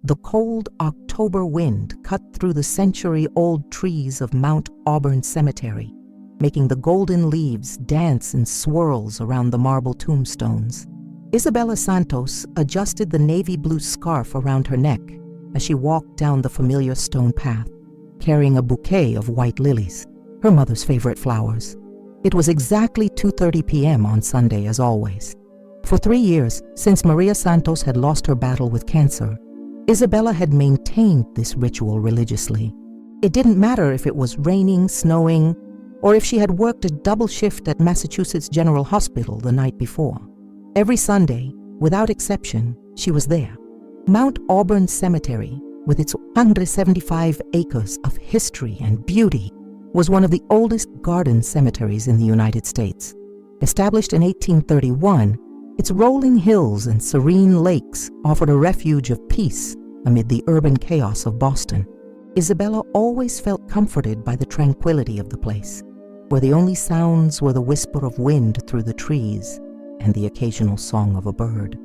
The cold October wind cut through the century-old trees of Mount Auburn Cemetery, making the golden leaves dance in swirls around the marble tombstones. Isabella Santos adjusted the navy blue scarf around her neck as she walked down the familiar stone path, carrying a bouquet of white lilies, her mother's favorite flowers. It was exactly 2:30 p.m. on Sunday, as always. For 3 years, since Maria Santos had lost her battle with cancer, Isabella had maintained this ritual religiously. It didn't matter if it was raining, snowing, or if she had worked a double shift at Massachusetts General Hospital the night before. Every Sunday, without exception, she was there. Mount Auburn Cemetery, with its 175 acres of history and beauty, was one of the oldest garden cemeteries in the United States. Established in 1831, its rolling hills and serene lakes offered a refuge of peace amid the urban chaos of Boston. Isabella always felt comforted by the tranquility of the place, where the only sounds were the whisper of wind through the trees and the occasional song of a bird.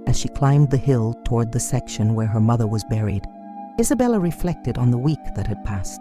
As she climbed the hill toward the section where her mother was buried, Isabella reflected on the week that had passed.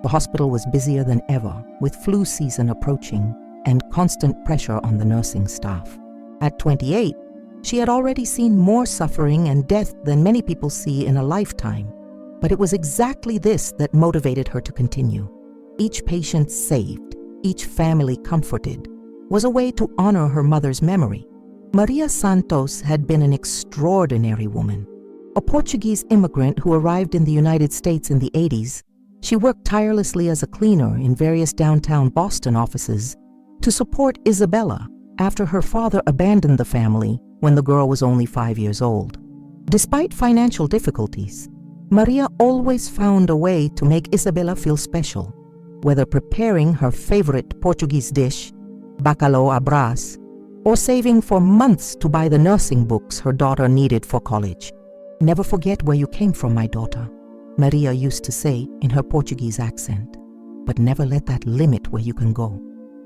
The hospital was busier than ever, with flu season approaching and constant pressure on the nursing staff. At 28, she had already seen more suffering and death than many people see in a lifetime. But it was exactly this that motivated her to continue. Each patient saved, each family comforted, was a way to honor her mother's memory. Maria Santos had been an extraordinary woman. A Portuguese immigrant who arrived in the United States in the 80s, she worked tirelessly as a cleaner in various downtown Boston offices to support Isabella after her father abandoned the family when the girl was only 5 years old. Despite financial difficulties, Maria always found a way to make Isabella feel special, whether preparing her favorite Portuguese dish, bacalhau à brás, or saving for months to buy the nursing books her daughter needed for college. "Never forget where you came from, my daughter," Maria used to say in her Portuguese accent, "but never let that limit where you can go."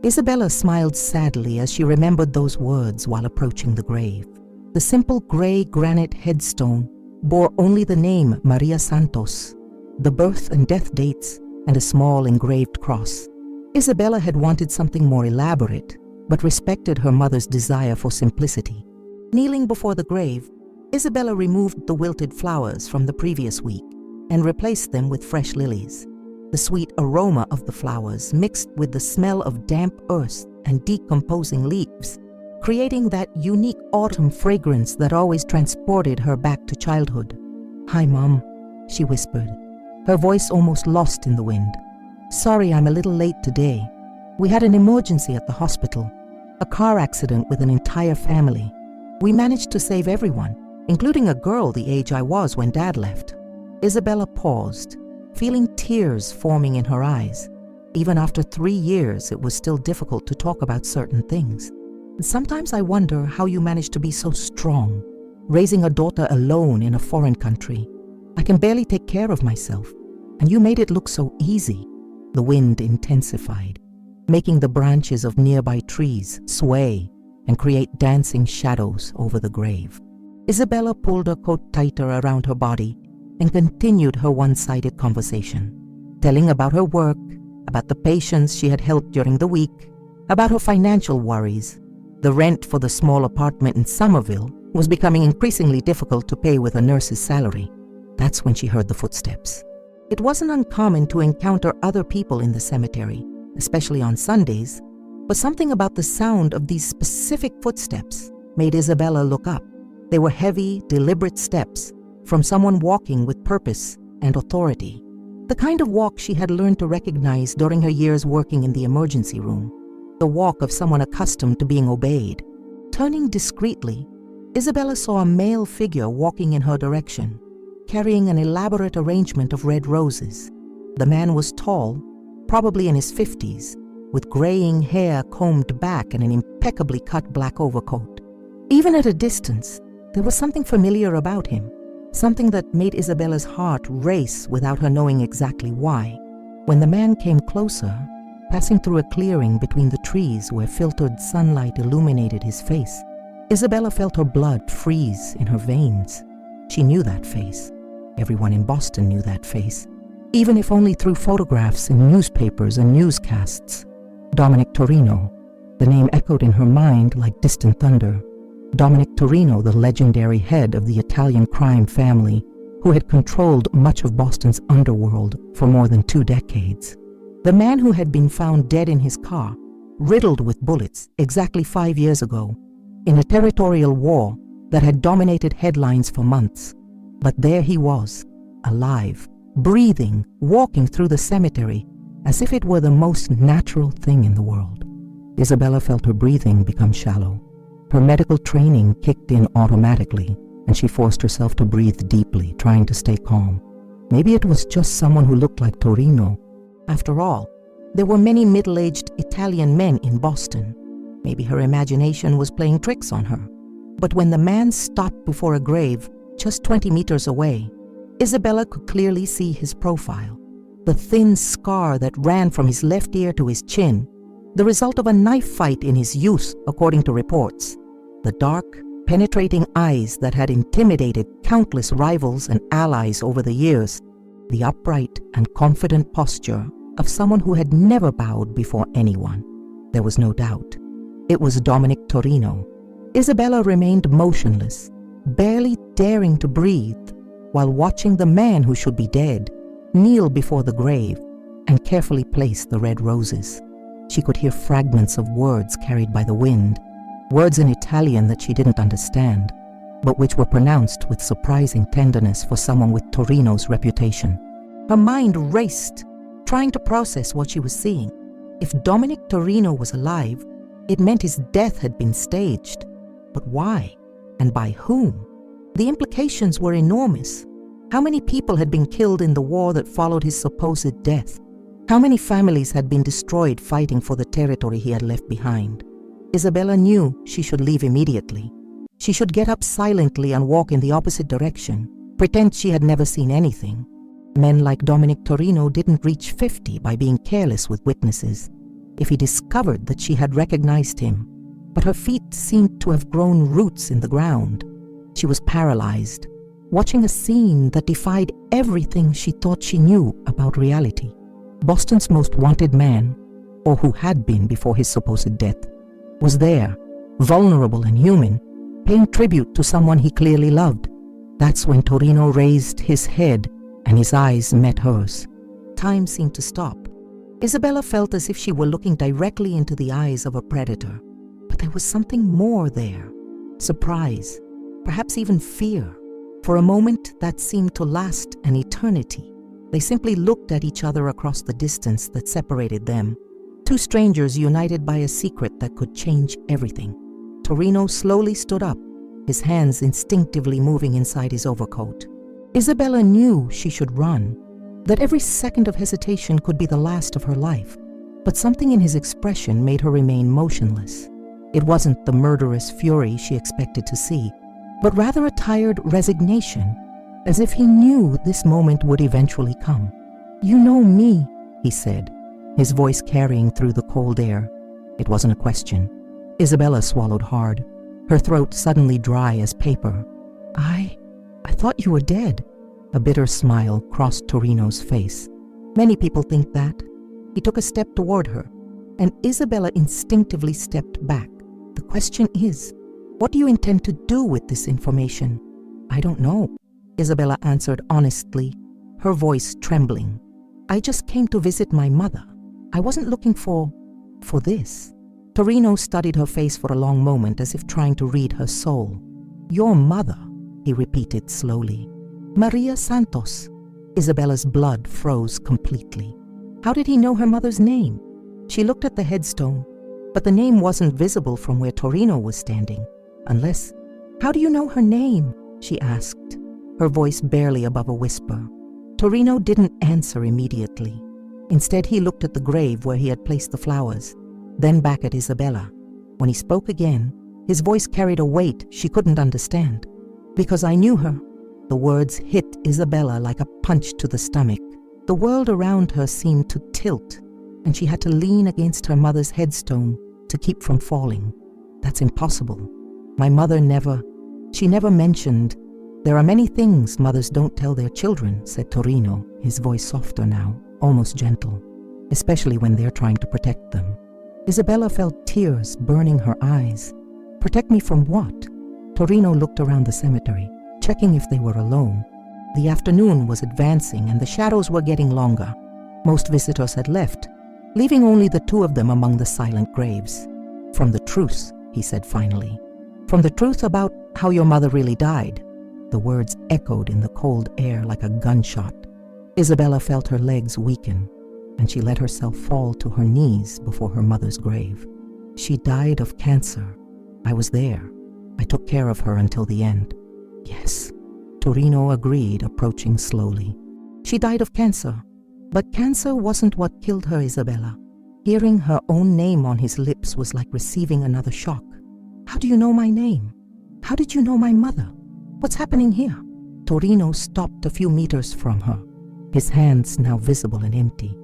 Isabella smiled sadly as she remembered those words while approaching the grave. The simple gray granite headstone bore only the name Maria Santos, the birth and death dates, and a small engraved cross. Isabella had wanted something more elaborate, but respected her mother's desire for simplicity. Kneeling before the grave, Isabella removed the wilted flowers from the previous week and replaced them with fresh lilies. The sweet aroma of the flowers mixed with the smell of damp earth and decomposing leaves, creating that unique autumn fragrance that always transported her back to childhood. "Hi, Mom," she whispered, her voice almost lost in the wind. "Sorry I'm a little late today. We had an emergency at the hospital, a car accident with an entire family. We managed to save everyone, including a girl the age I was when Dad left." Isabella paused, feeling tears forming in her eyes. Even after 3 years, it was still difficult to talk about certain things. "Sometimes I wonder how you managed to be so strong, raising a daughter alone in a foreign country. I can barely take care of myself, and you made it look so easy." The wind intensified, making the branches of nearby trees sway and create dancing shadows over the grave. Isabella pulled her coat tighter around her body and continued her one-sided conversation, telling about her work, about the patients she had helped during the week, about her financial worries. The rent for the small apartment in Somerville was becoming increasingly difficult to pay with a nurse's salary. That's when she heard the footsteps. It wasn't uncommon to encounter other people in the cemetery, especially on Sundays, but something about the sound of these specific footsteps made Isabella look up. They were heavy, deliberate steps from someone walking with purpose and authority, the kind of walk she had learned to recognize during her years working in the emergency room, the walk of someone accustomed to being obeyed. Turning discreetly, Isabella saw a male figure walking in her direction, carrying an elaborate arrangement of red roses. The man was tall, probably in his 50s, with graying hair combed back and an impeccably cut black overcoat. Even at a distance, there was something familiar about him, something that made Isabella's heart race without her knowing exactly why. When the man came closer, passing through a clearing between the trees where filtered sunlight illuminated his face, Isabella felt her blood freeze in her veins. She knew that face. everyone in Boston knew that face, even if only through photographs in newspapers and newscasts. Dominic Torino. The name echoed in her mind like distant thunder. Dominic Torino, the legendary head of the Italian crime family, who had controlled much of Boston's underworld for more than 2 decades. The man who had been found dead in his car, riddled with bullets, exactly 5 years ago, in a territorial war that had dominated headlines for months. But there he was, alive, breathing, walking through the cemetery as if it were the most natural thing in the world. Isabella felt her breathing become shallow. Her medical training kicked in automatically, and she forced herself to breathe deeply, trying to stay calm. Maybe it was just someone who looked like Torino. After all, there were many middle-aged Italian men in Boston. Maybe her imagination was playing tricks on her. But when the man stopped before a grave just 20 meters away, Isabella could clearly see his profile. The thin scar that ran from his left ear to his chin, the result of a knife fight in his youth, according to reports. The dark, penetrating eyes that had intimidated countless rivals and allies over the years. The upright and confident posture of someone who had never bowed before anyone. There was no doubt. It was Dominic Torino. Isabella remained motionless, barely daring to breathe, while watching the man who should be dead kneel before the grave and carefully place the red roses. She could hear fragments of words carried by the wind, words in Italian that she didn't understand, but which were pronounced with surprising tenderness for someone with Torino's reputation. Her mind raced, trying to process what she was seeing. If Dominic Torino was alive, it meant his death had been staged. But why? And by whom? The implications were enormous. How many people had been killed in the war that followed his supposed death? How many families had been destroyed fighting for the territory he had left behind? Isabella knew she should leave immediately. She should get up silently and walk in the opposite direction, pretend she had never seen anything. Men like Dominic Torino didn't reach 50 by being careless with witnesses. If he discovered that she had recognized him, but her feet seemed to have grown roots in the ground. She was paralyzed, watching a scene that defied everything she thought she knew about reality. Boston's most wanted man, or who had been before his supposed death, was there, vulnerable and human, paying tribute to someone he clearly loved. That's when Torino raised his head and his eyes met hers. Time seemed to stop. Isabella felt as if she were looking directly into the eyes of a predator. But there was something more there. Surprise, perhaps even fear. For a moment that seemed to last an eternity. They simply looked at each other across the distance that separated them. Two strangers united by a secret that could change everything. Torino slowly stood up, his hands instinctively moving inside his overcoat. Isabella knew she should run, that every second of hesitation could be the last of her life. But something in his expression made her remain motionless. It wasn't the murderous fury she expected to see, but rather a tired resignation, as if he knew this moment would eventually come. "You know me," he said, his voice carrying through the cold air. It wasn't a question. Isabella swallowed hard, her throat suddenly dry as paper. I thought you were dead." A bitter smile crossed Torino's face. "Many people think that." He took a step toward her, and Isabella instinctively stepped back. "The question is, what do you intend to do with this information?" "I don't know," Isabella answered honestly, her voice trembling. "I just came to visit my mother. I wasn't looking for this." Torino studied her face for a long moment as if trying to read her soul. "Your mother," he repeated slowly. "Maria Santos." Isabella's blood froze completely. How did he know her mother's name? She looked at the headstone, but the name wasn't visible from where Torino was standing. Unless, "How do you know her name?" she asked, her voice barely above a whisper. Torino didn't answer immediately. Instead, he looked at the grave where he had placed the flowers, then back at Isabella. When he spoke again, his voice carried a weight she couldn't understand. "Because I knew her." The words hit Isabella like a punch to the stomach. The world around her seemed to tilt, and she had to lean against her mother's headstone to keep from falling. "That's impossible. My mother never mentioned." "There are many things mothers don't tell their children," said Torino, his voice softer now, almost gentle, especially when they're trying to protect them. Isabella felt tears burning her eyes. Protect me from what? Torino looked around the cemetery, checking if they were alone. The afternoon was advancing and the shadows were getting longer. Most visitors had left, leaving only the two of them among the silent graves. "From the truth," he said finally. "From the truth about how your mother really died." The words echoed in the cold air like a gunshot. Isabella felt her legs weaken, and she let herself fall to her knees before her mother's grave. "She died of cancer. I was there. I took care of her until the end." "Yes," Torino agreed, approaching slowly. "She died of cancer. But cancer wasn't what killed her, Isabella." Hearing her own name on his lips was like receiving another shock. "How do you know my name? How did you know my mother? What's happening here?" Torino stopped a few meters from her, his hands now visible and empty,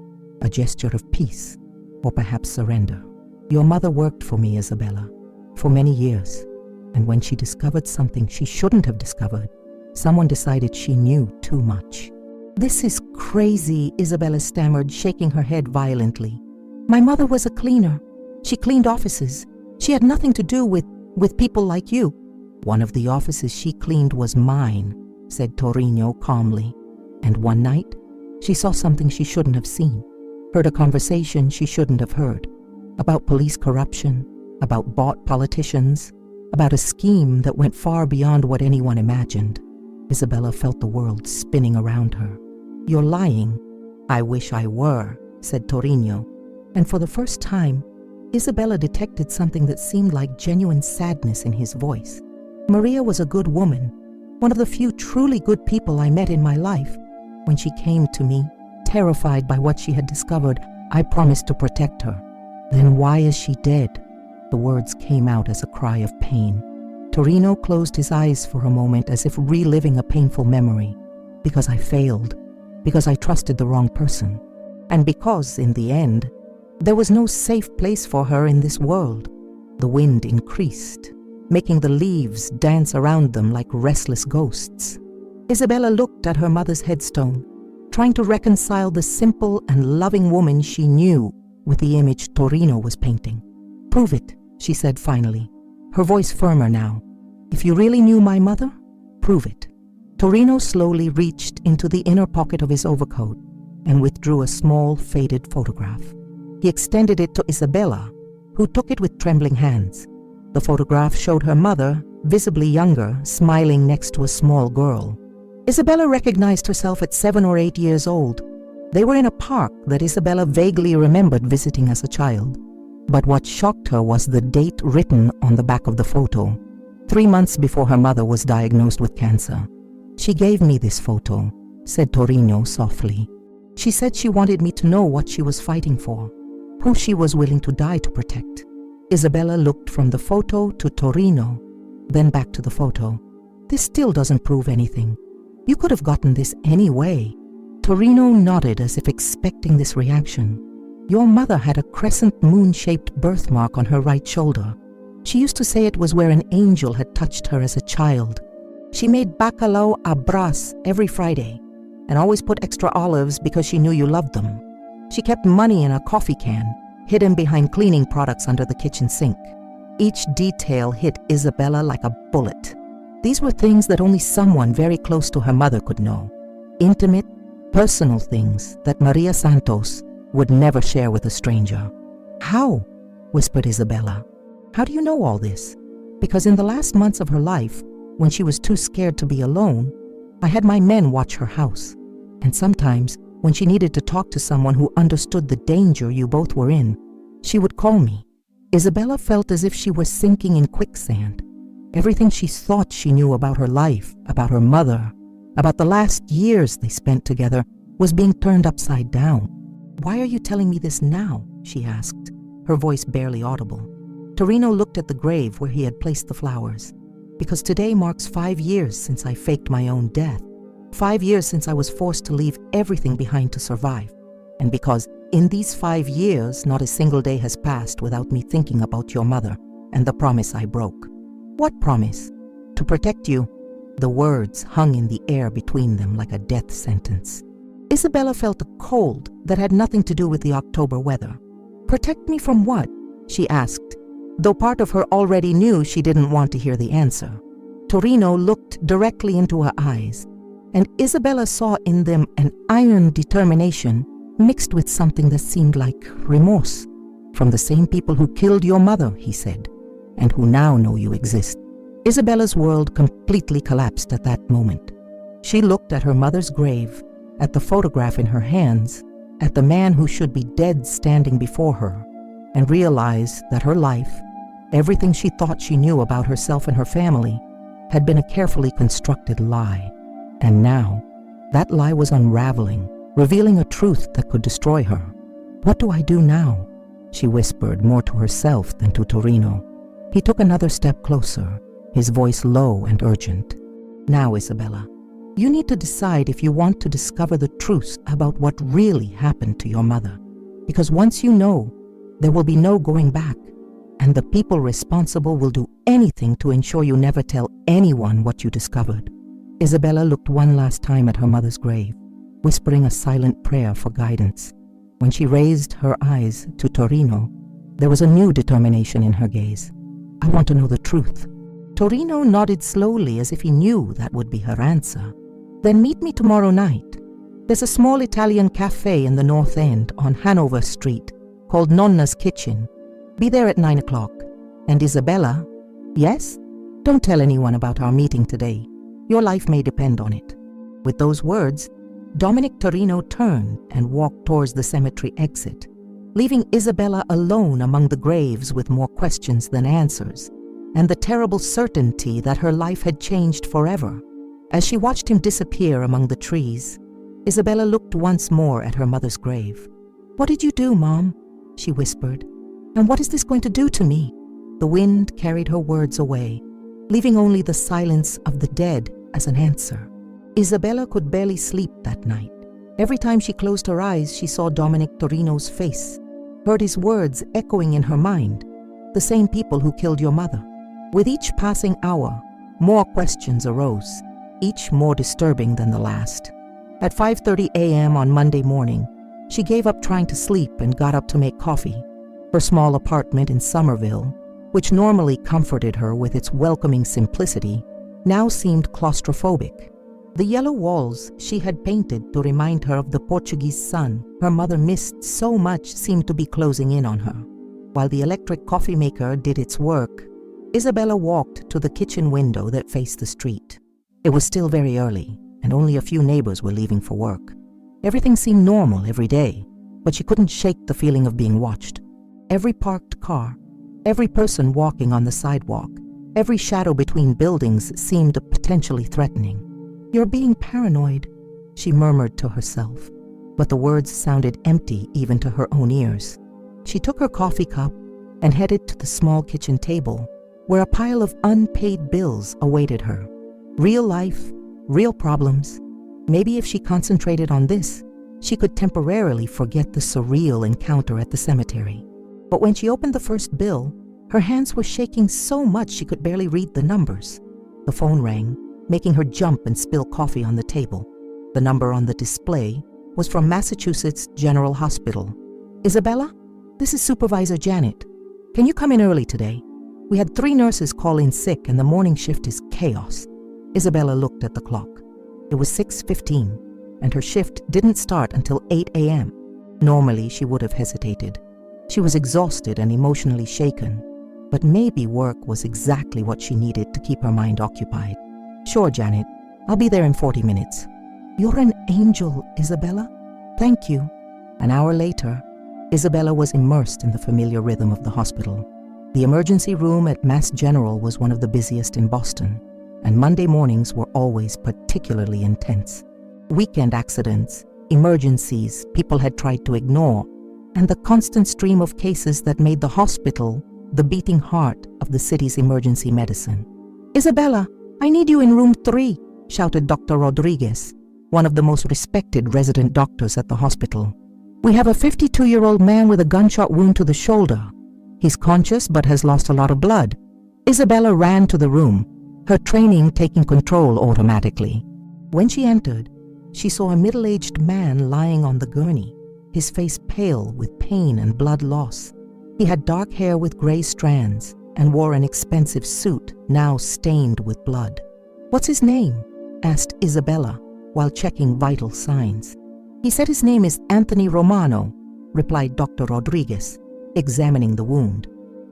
a gesture of peace, or perhaps surrender. "Your mother worked for me, Isabella, for many years, and when she discovered something she shouldn't have discovered, someone decided she knew too much." "This is crazy," Isabella stammered, shaking her head violently. "My mother was a cleaner. She cleaned offices. She had nothing to do with people like you." "One of the offices she cleaned was mine," said Torino calmly. "And one night, she saw something she shouldn't have seen, heard a conversation she shouldn't have heard, about police corruption, about bought politicians, about a scheme that went far beyond what anyone imagined." Isabella felt the world spinning around her. "You're lying." "I wish I were," said Torino, and for the first time, Isabella detected something that seemed like genuine sadness in his voice. "Maria was a good woman, one of the few truly good people I met in my life. When she came to me, terrified by what she had discovered, I promised to protect her. Then why is she dead?" The words came out as a cry of pain. Torino closed his eyes for a moment as if reliving a painful memory. "Because I failed, because I trusted the wrong person, and because, in the end, there was no safe place for her in this world." The wind increased, making the leaves dance around them like restless ghosts. Isabella looked at her mother's headstone, trying to reconcile the simple and loving woman she knew with the image Torino was painting. "Prove it," she said finally, her voice firmer now. "If you really knew my mother, prove it." Torino slowly reached into the inner pocket of his overcoat and withdrew a small, faded photograph. He extended it to Isabella, who took it with trembling hands. The photograph showed her mother, visibly younger, smiling next to a small girl. Isabella recognized herself at 7 or 8 years old. They were in a park that Isabella vaguely remembered visiting as a child. But what shocked her was the date written on the back of the photo, 3 months before her mother was diagnosed with cancer. "She gave me this photo," said Torino softly. "She said she wanted me to know what she was fighting for, who she was willing to die to protect." Isabella looked from the photo to Torino, then back to the photo. "This still doesn't prove anything. You could have gotten this any way." Torino nodded as if expecting this reaction. "Your mother had a crescent moon-shaped birthmark on her right shoulder. She used to say it was where an angel had touched her as a child. She made bacalao a bras every Friday and always put extra olives because she knew you loved them. She kept money in a coffee can, hidden behind cleaning products under the kitchen sink." Each detail hit Isabella like a bullet. These were things that only someone very close to her mother could know. Intimate, personal things that Maria Santos would never share with a stranger. "How?" whispered Isabella. "How do you know all this?" "Because in the last months of her life, when she was too scared to be alone, I had my men watch her house. And sometimes, when she needed to talk to someone who understood the danger you both were in, she would call me." Isabella felt as if she were sinking in quicksand. Everything she thought she knew about her life, about her mother, about the last years they spent together, was being turned upside down. "Why are you telling me this now?" she asked, her voice barely audible. Torino looked at the grave where he had placed the flowers. "Because today marks 5 years since I faked my own death. 5 years since I was forced to leave everything behind to survive. And because in these 5 years, not a single day has passed without me thinking about your mother and the promise I broke." "What promise?" "To protect you. The words hung in the air between them like a death sentence. Isabella felt a cold that had nothing to do with the October weather. "Protect me from what?" she asked, though part of her already knew she didn't want to hear the answer. Torino looked directly into her eyes, and Isabella saw in them an iron determination mixed with something that seemed like remorse. "From the same people who killed your mother," he said, "and who now know you exist." Isabella's world completely collapsed at that moment. She looked at her mother's grave, at the photograph in her hands, at the man who should be dead standing before her, and realized that her life, everything she thought she knew about herself and her family, had been a carefully constructed lie. And now, that lie was unraveling, revealing a truth that could destroy her. "What do I do now?" she whispered, more to herself than to Torino. He took another step closer, his voice low and urgent. "Now, Isabella, you need to decide if you want to discover the truth about what really happened to your mother. Because once you know, there will be no going back, and the people responsible will do anything to ensure you never tell anyone what you discovered." Isabella looked one last time at her mother's grave, whispering a silent prayer for guidance. When she raised her eyes to Torino, there was a new determination in her gaze. "I want to know the truth." Torino nodded slowly as if he knew that would be her answer. "Then meet me tomorrow night. There's a small Italian cafe in the North End on Hanover Street called Nonna's Kitchen. Be there at 9 o'clock. And Isabella—" "Yes? Don't tell anyone about our meeting today. Your life may depend on it." With those words, Dominic Torino turned and walked towards the cemetery exit, leaving Isabella alone among the graves with more questions than answers, and the terrible certainty that her life had changed forever. As she watched him disappear among the trees, Isabella looked once more at her mother's grave. "What did you do, Mom?" she whispered. "And what is this going to do to me?" The wind carried her words away, leaving only the silence of the dead as an answer. Isabella could barely sleep that night. Every time she closed her eyes, she saw Dominic Torino's face, heard his words echoing in her mind. "The same people who killed your mother." With each passing hour, more questions arose, each more disturbing than the last. At 5:30 a.m. on Monday morning, she gave up trying to sleep and got up to make coffee. Her small apartment in Somerville, which normally comforted her with its welcoming simplicity, now seemed claustrophobic. The yellow walls she had painted to remind her of the Portuguese sun her mother missed so much seemed to be closing in on her. While the electric coffee maker did its work, Isabella walked to the kitchen window that faced the street. It was still very early, and only a few neighbors were leaving for work. Everything seemed normal every day, but she couldn't shake the feeling of being watched. Every parked car, every person walking on the sidewalk, every shadow between buildings seemed potentially threatening. "You're being paranoid," she murmured to herself, but the words sounded empty even to her own ears. She took her coffee cup and headed to the small kitchen table, where a pile of unpaid bills awaited her. Real life, real problems. Maybe if she concentrated on this, she could temporarily forget the surreal encounter at the cemetery. But when she opened the first bill, her hands were shaking so much she could barely read the numbers. The phone rang, making her jump and spill coffee on the table. The number on the display was from Massachusetts General Hospital. "Isabella, this is Supervisor Janet. Can you come in early today? We had 3 nurses call in sick and the morning shift is chaos." Isabella looked at the clock. It was 6:15, and her shift didn't start until 8 a.m. Normally, she would have hesitated. She was exhausted and emotionally shaken, but maybe work was exactly what she needed to keep her mind occupied. "Sure, Janet. I'll be there in 40 minutes. "You're an angel, Isabella. Thank you." An hour later, Isabella was immersed in the familiar rhythm of the hospital. The emergency room at Mass General was one of the busiest in Boston, and Monday mornings were always particularly intense. Weekend accidents, emergencies people had tried to ignore, and the constant stream of cases that made the hospital the beating heart of the city's emergency medicine. "Isabella, I need you in room 3, shouted Dr. Rodriguez, one of the most respected resident doctors at the hospital. "We have a 52-year-old man with a gunshot wound to the shoulder. He's conscious but has lost a lot of blood." Isabella ran to the room, her training taking control automatically. When she entered, she saw a middle-aged man lying on the gurney, his face pale with pain and blood loss. He had dark hair with gray strands and wore an expensive suit now stained with blood. "What's his name?" asked Isabella while checking vital signs. "He said his name is Anthony Romano," replied Dr. Rodriguez, examining the wound.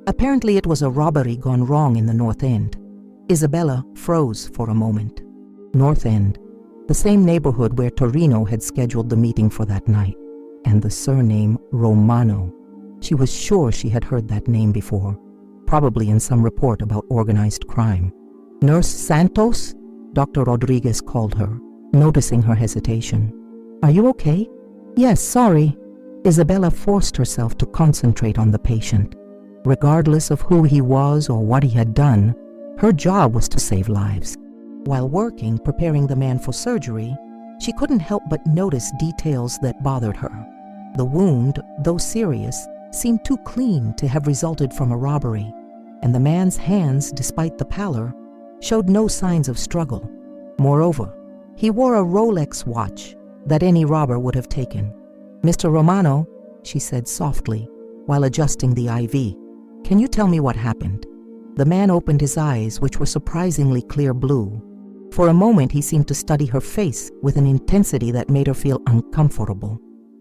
Apparently it was a robbery gone wrong in the North End. Isabella froze for a moment. North End, the same neighborhood where Torino had scheduled the meeting for that night, and the surname Romano. She was sure she had heard that name before, probably in some report about organized crime. "Nurse Santos?" Dr. Rodriguez called her, noticing her hesitation. "Are you okay?" "Yes, sorry." Isabella forced herself to concentrate on the patient. Regardless of who he was or what he had done, her job was to save lives. While working, preparing the man for surgery, she couldn't help but notice details that bothered her. The wound, though serious, seemed too clean to have resulted from a robbery, and the man's hands, despite the pallor, showed no signs of struggle. Moreover, he wore a Rolex watch that any robber would have taken. "Mr. Romano," she said softly, while adjusting the IV, "can you tell me what happened?" The man opened his eyes, which were surprisingly clear blue. For a moment he seemed to study her face with an intensity that made her feel uncomfortable.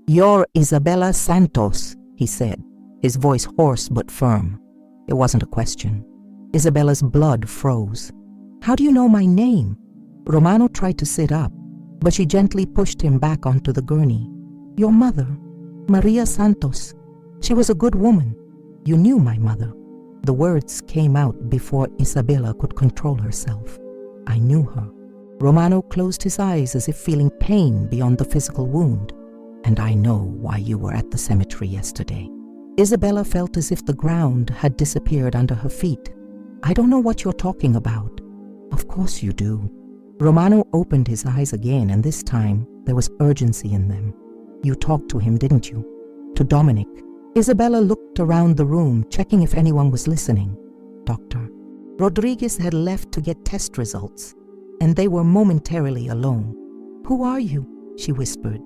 "You're Isabella Santos," he said, his voice hoarse but firm. It wasn't a question. Isabella's blood froze. "How do you know my name?" Romano tried to sit up, but she gently pushed him back onto the gurney. "Your mother, Maria Santos. She was a good woman. You knew my mother." The words came out before Isabella could control herself. "I knew her." Romano closed his eyes as if feeling pain beyond the physical wound. "And I know why you were at the cemetery yesterday." Isabella felt as if the ground had disappeared under her feet. "I don't know what you're talking about." "Of course you do." Romano opened his eyes again, and this time there was urgency in them. "You talked to him, didn't you?" "To Dominic." Isabella looked around the room, checking if anyone was listening. Doctor Rodriguez had left to get test results, and they were momentarily alone. "Who are you?" she whispered.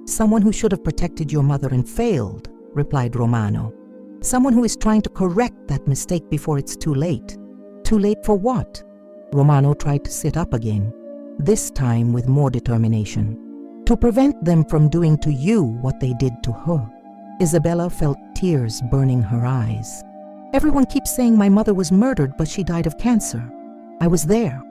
"Someone who should have protected your mother and failed," replied Romano. "Someone who is trying to correct that mistake before it's too late." "Too late for what?" Romano tried to sit up again, this time with more determination. "To prevent them from doing to you what they did to her." Isabella felt tears burning her eyes. "Everyone keeps saying my mother was murdered, but she died of cancer. I was there.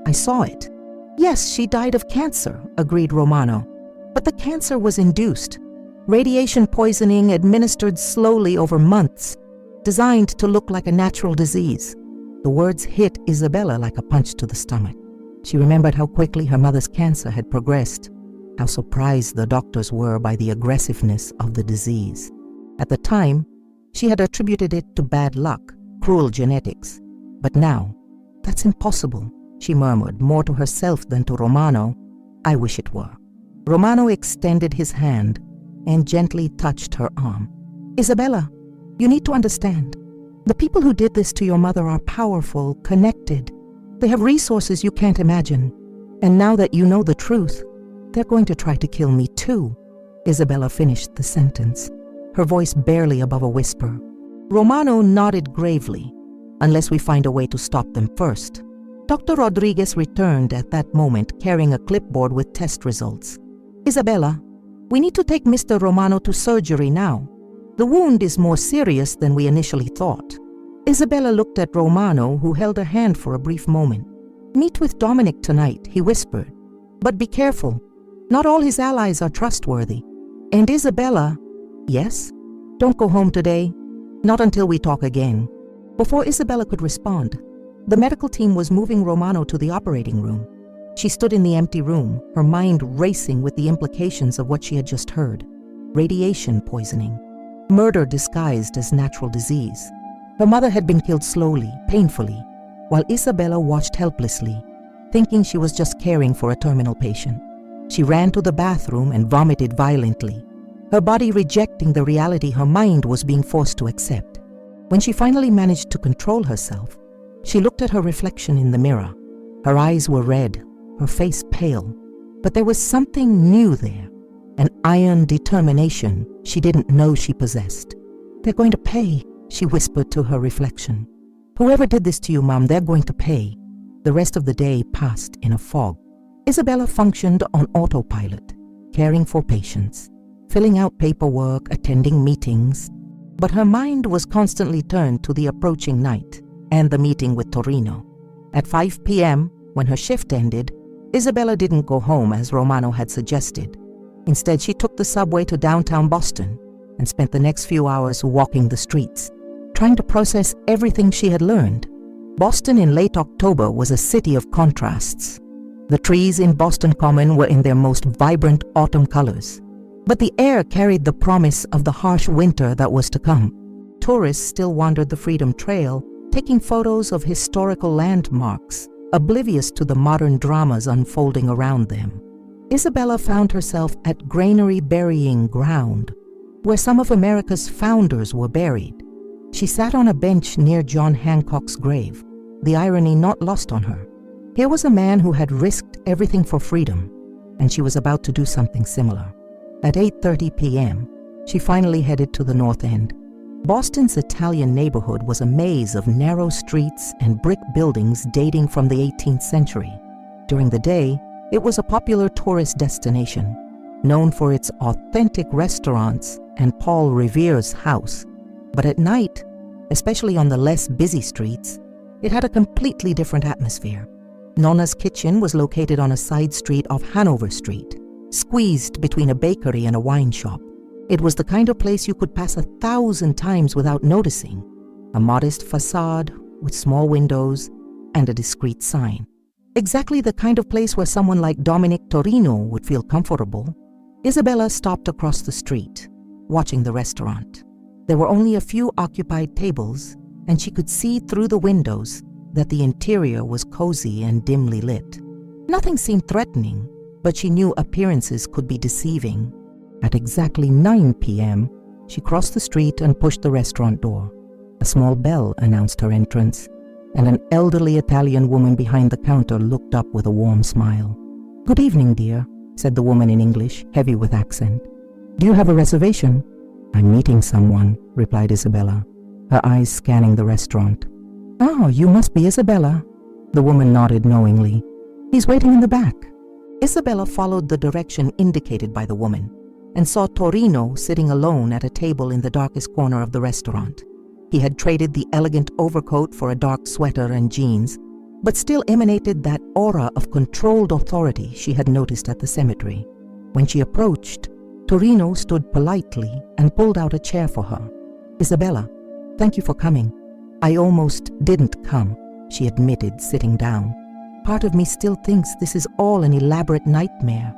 I saw it." "Yes, she died of cancer," agreed Romano. "But the cancer was induced. Radiation poisoning administered slowly over months, designed to look like a natural disease." The words hit Isabella like a punch to the stomach. She remembered how quickly her mother's cancer had progressed, how surprised the doctors were by the aggressiveness of the disease. At the time, she had attributed it to bad luck, cruel genetics. But now, "That's impossible," she murmured, more to herself than to Romano. "I wish it were." Romano extended his hand and gently touched her arm. "Isabella, you need to understand. The people who did this to your mother are powerful, connected. They have resources you can't imagine. And now that you know the truth, they're going to try to kill me too." Isabella finished the sentence, her voice barely above a whisper. Romano nodded gravely. "Unless we find a way to stop them first." Dr. Rodriguez returned at that moment, carrying a clipboard with test results. "Isabella, we need to take Mr. Romano to surgery now. The wound is more serious than we initially thought." Isabella looked at Romano, who held her hand for a brief moment. "Meet with Dominic tonight," he whispered. "But be careful. Not all his allies are trustworthy." And Isabella, "Yes? Don't go home today. Not until we talk again." Before Isabella could respond, the medical team was moving Romano to the operating room. She stood in the empty room, her mind racing with the implications of what she had just heard. Radiation poisoning. Murder disguised as natural disease. Her mother had been killed slowly, painfully, while Isabella watched helplessly, thinking she was just caring for a terminal patient. She ran to the bathroom and vomited violently, her body rejecting the reality her mind was being forced to accept. When she finally managed to control herself, she looked at her reflection in the mirror. Her eyes were red, her face pale, but there was something new there, an iron determination she didn't know she possessed. "They're going to pay," she whispered to her reflection. "Whoever did this to you, Mom, they're going to pay." The rest of the day passed in a fog. Isabella functioned on autopilot, caring for patients, filling out paperwork, attending meetings, but her mind was constantly turned to the approaching night and the meeting with Torino. At 5 p.m., when her shift ended, Isabella didn't go home as Romano had suggested. Instead, she took the subway to downtown Boston and spent the next few hours walking the streets, trying to process everything she had learned. Boston in late October was a city of contrasts. The trees in Boston Common were in their most vibrant autumn colors, but the air carried the promise of the harsh winter that was to come. Tourists still wandered the Freedom Trail, taking photos of historical landmarks, oblivious to the modern dramas unfolding around them. Isabella found herself at Granary Burying Ground, where some of America's founders were buried. She sat on a bench near John Hancock's grave, the irony not lost on her. Here was a man who had risked everything for freedom, and she was about to do something similar. At 8:30 p.m., she finally headed to the North End. Boston's Italian neighborhood was a maze of narrow streets and brick buildings dating from the 18th century. During the day, it was a popular tourist destination, known for its authentic restaurants and Paul Revere's house. But at night, especially on the less busy streets, it had a completely different atmosphere. Nonna's Kitchen was located on a side street off Hanover Street, squeezed between a bakery and a wine shop. It was the kind of place you could pass 1,000 times without noticing. A modest facade with small windows and a discreet sign. Exactly the kind of place where someone like Dominic Torino would feel comfortable. Isabella stopped across the street, watching the restaurant. There were only a few occupied tables, and she could see through the windows that the interior was cozy and dimly lit. Nothing seemed threatening, but she knew appearances could be deceiving. At exactly 9 p.m., she crossed the street and pushed the restaurant door. A small bell announced her entrance, and an elderly Italian woman behind the counter looked up with a warm smile. "Good evening, dear," said the woman in English, heavy with accent. "Do you have a reservation?" "I'm meeting someone," replied Isabella, her eyes scanning the restaurant. "Oh, you must be Isabella." The woman nodded knowingly. "He's waiting in the back." Isabella followed the direction indicated by the woman and saw Torino sitting alone at a table in the darkest corner of the restaurant. He had traded the elegant overcoat for a dark sweater and jeans, but still emanated that aura of controlled authority she had noticed at the cemetery. When she approached, Torino stood politely and pulled out a chair for her. "Isabella, thank you for coming. I almost didn't come," she admitted, sitting down. "Part of me still thinks this is all an elaborate nightmare."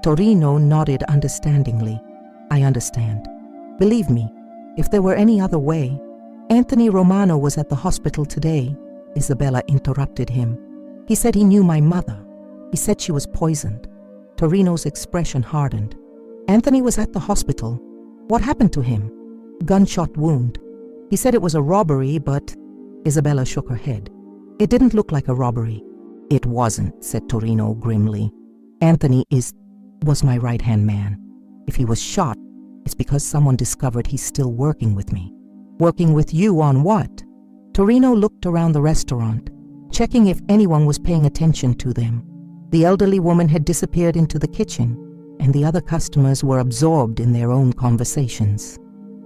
Torino nodded understandingly. "I understand. Believe me, if there were any other way—" "Anthony Romano was at the hospital today," Isabella interrupted him. "He said he knew my mother. He said she was poisoned." Torino's expression hardened. "Anthony was at the hospital. What happened to him?" "Gunshot wound. He said it was a robbery, but—" Isabella shook her head. "It didn't look like a robbery." "It wasn't," said Torino grimly. "Anthony was my right-hand man. If he was shot, it's because someone discovered he's still working with me." "Working with you on what?" Torino looked around the restaurant, checking if anyone was paying attention to them. The elderly woman had disappeared into the kitchen, and the other customers were absorbed in their own conversations.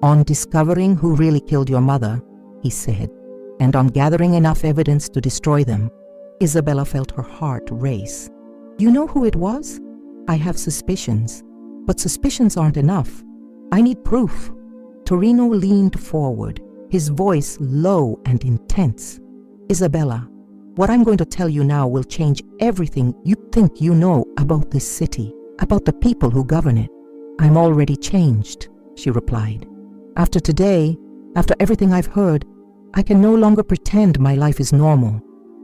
"On discovering who really killed your mother," he said, "and on gathering enough evidence to destroy them." Isabella felt her heart race. "You know who it was?" "I have suspicions, but suspicions aren't enough. I need proof." Torino leaned forward, his voice low and intense. "Isabella, what I'm going to tell you now will change everything you think you know about this city, about the people who govern it." "I'm already changed," she replied. "After today, after everything I've heard, I can no longer pretend my life is normal."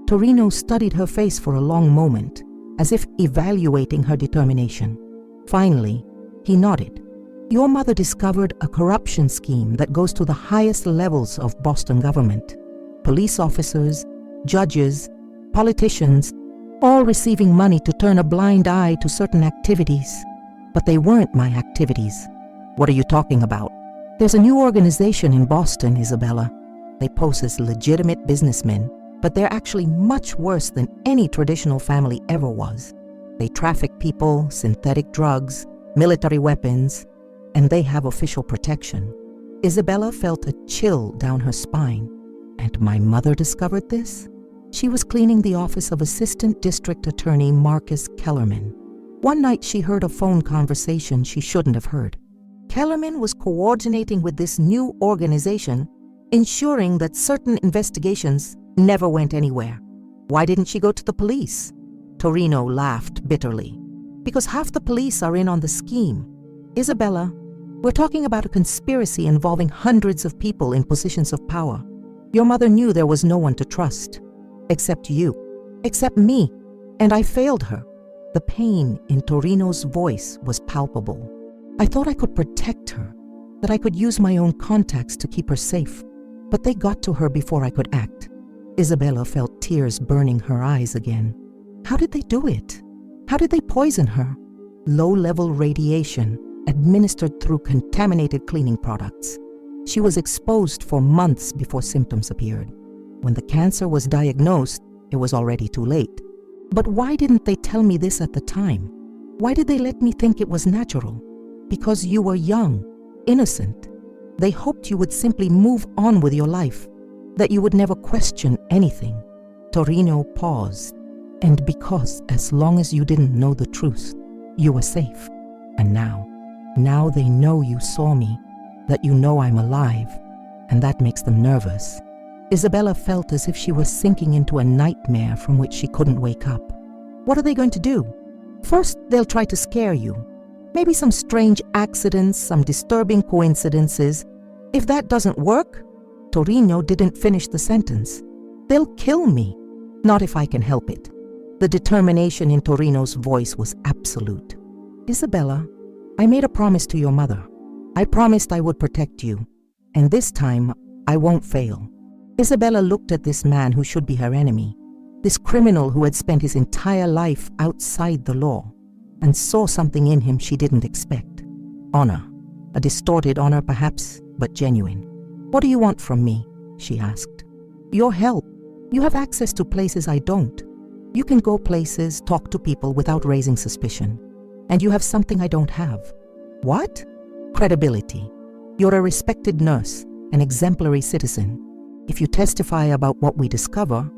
Torino studied her face for a long moment, as if evaluating her determination. Finally, he nodded. "Your mother discovered a corruption scheme that goes to the highest levels of Boston government. Police officers, judges, politicians, all receiving money to turn a blind eye to certain activities. But they weren't my activities. What are you talking about? There's a new organization in Boston, Isabella. They pose as legitimate businessmen, but they're actually much worse than any traditional family ever was. They traffic people, synthetic drugs, military weapons, and they have official protection. Isabella felt a chill down her spine. And my mother discovered this? She was cleaning the office of Assistant District Attorney Marcus Kellerman. One night she heard a phone conversation she shouldn't have heard. Kellerman was coordinating with this new organization, ensuring that certain investigations never went anywhere. Why didn't she go to the police? Torino laughed bitterly. Because half the police are in on the scheme. Isabella, we're talking about a conspiracy involving hundreds of people in positions of power. Your mother knew there was no one to trust. Except you. Except me. And I failed her. The pain in Torino's voice was palpable. I thought I could protect her, that I could use my own contacts to keep her safe. But they got to her before I could act. Isabella felt tears burning her eyes again. How did they do it? How did they poison her? Low-level radiation administered through contaminated cleaning products. She was exposed for months before symptoms appeared. When the cancer was diagnosed, it was already too late. But why didn't they tell me this at the time? Why did they let me think it was natural? Because you were young, innocent. They hoped you would simply move on with your life, that you would never question anything. Torino paused. And because as long as you didn't know the truth, you were safe. And now they know you saw me, that you know I'm alive, and that makes them nervous. Isabella felt as if she was sinking into a nightmare from which she couldn't wake up. What are they going to do? First, they'll try to scare you. Maybe some strange accidents, some disturbing coincidences. If that doesn't work, Torino didn't finish the sentence. They'll kill me, not if I can help it. The determination in Torino's voice was absolute. Isabella, I made a promise to your mother. I promised I would protect you, and this time I won't fail. Isabella looked at this man who should be her enemy, this criminal who had spent his entire life outside the law, and saw something in him she didn't expect. Honor. A distorted honor perhaps, but genuine. What do you want from me? She asked. Your help. You have access to places I don't. You can go places, talk to people without raising suspicion. And you have something I don't have. What? Credibility. You're a respected nurse, an exemplary citizen. If you testify about what we discover,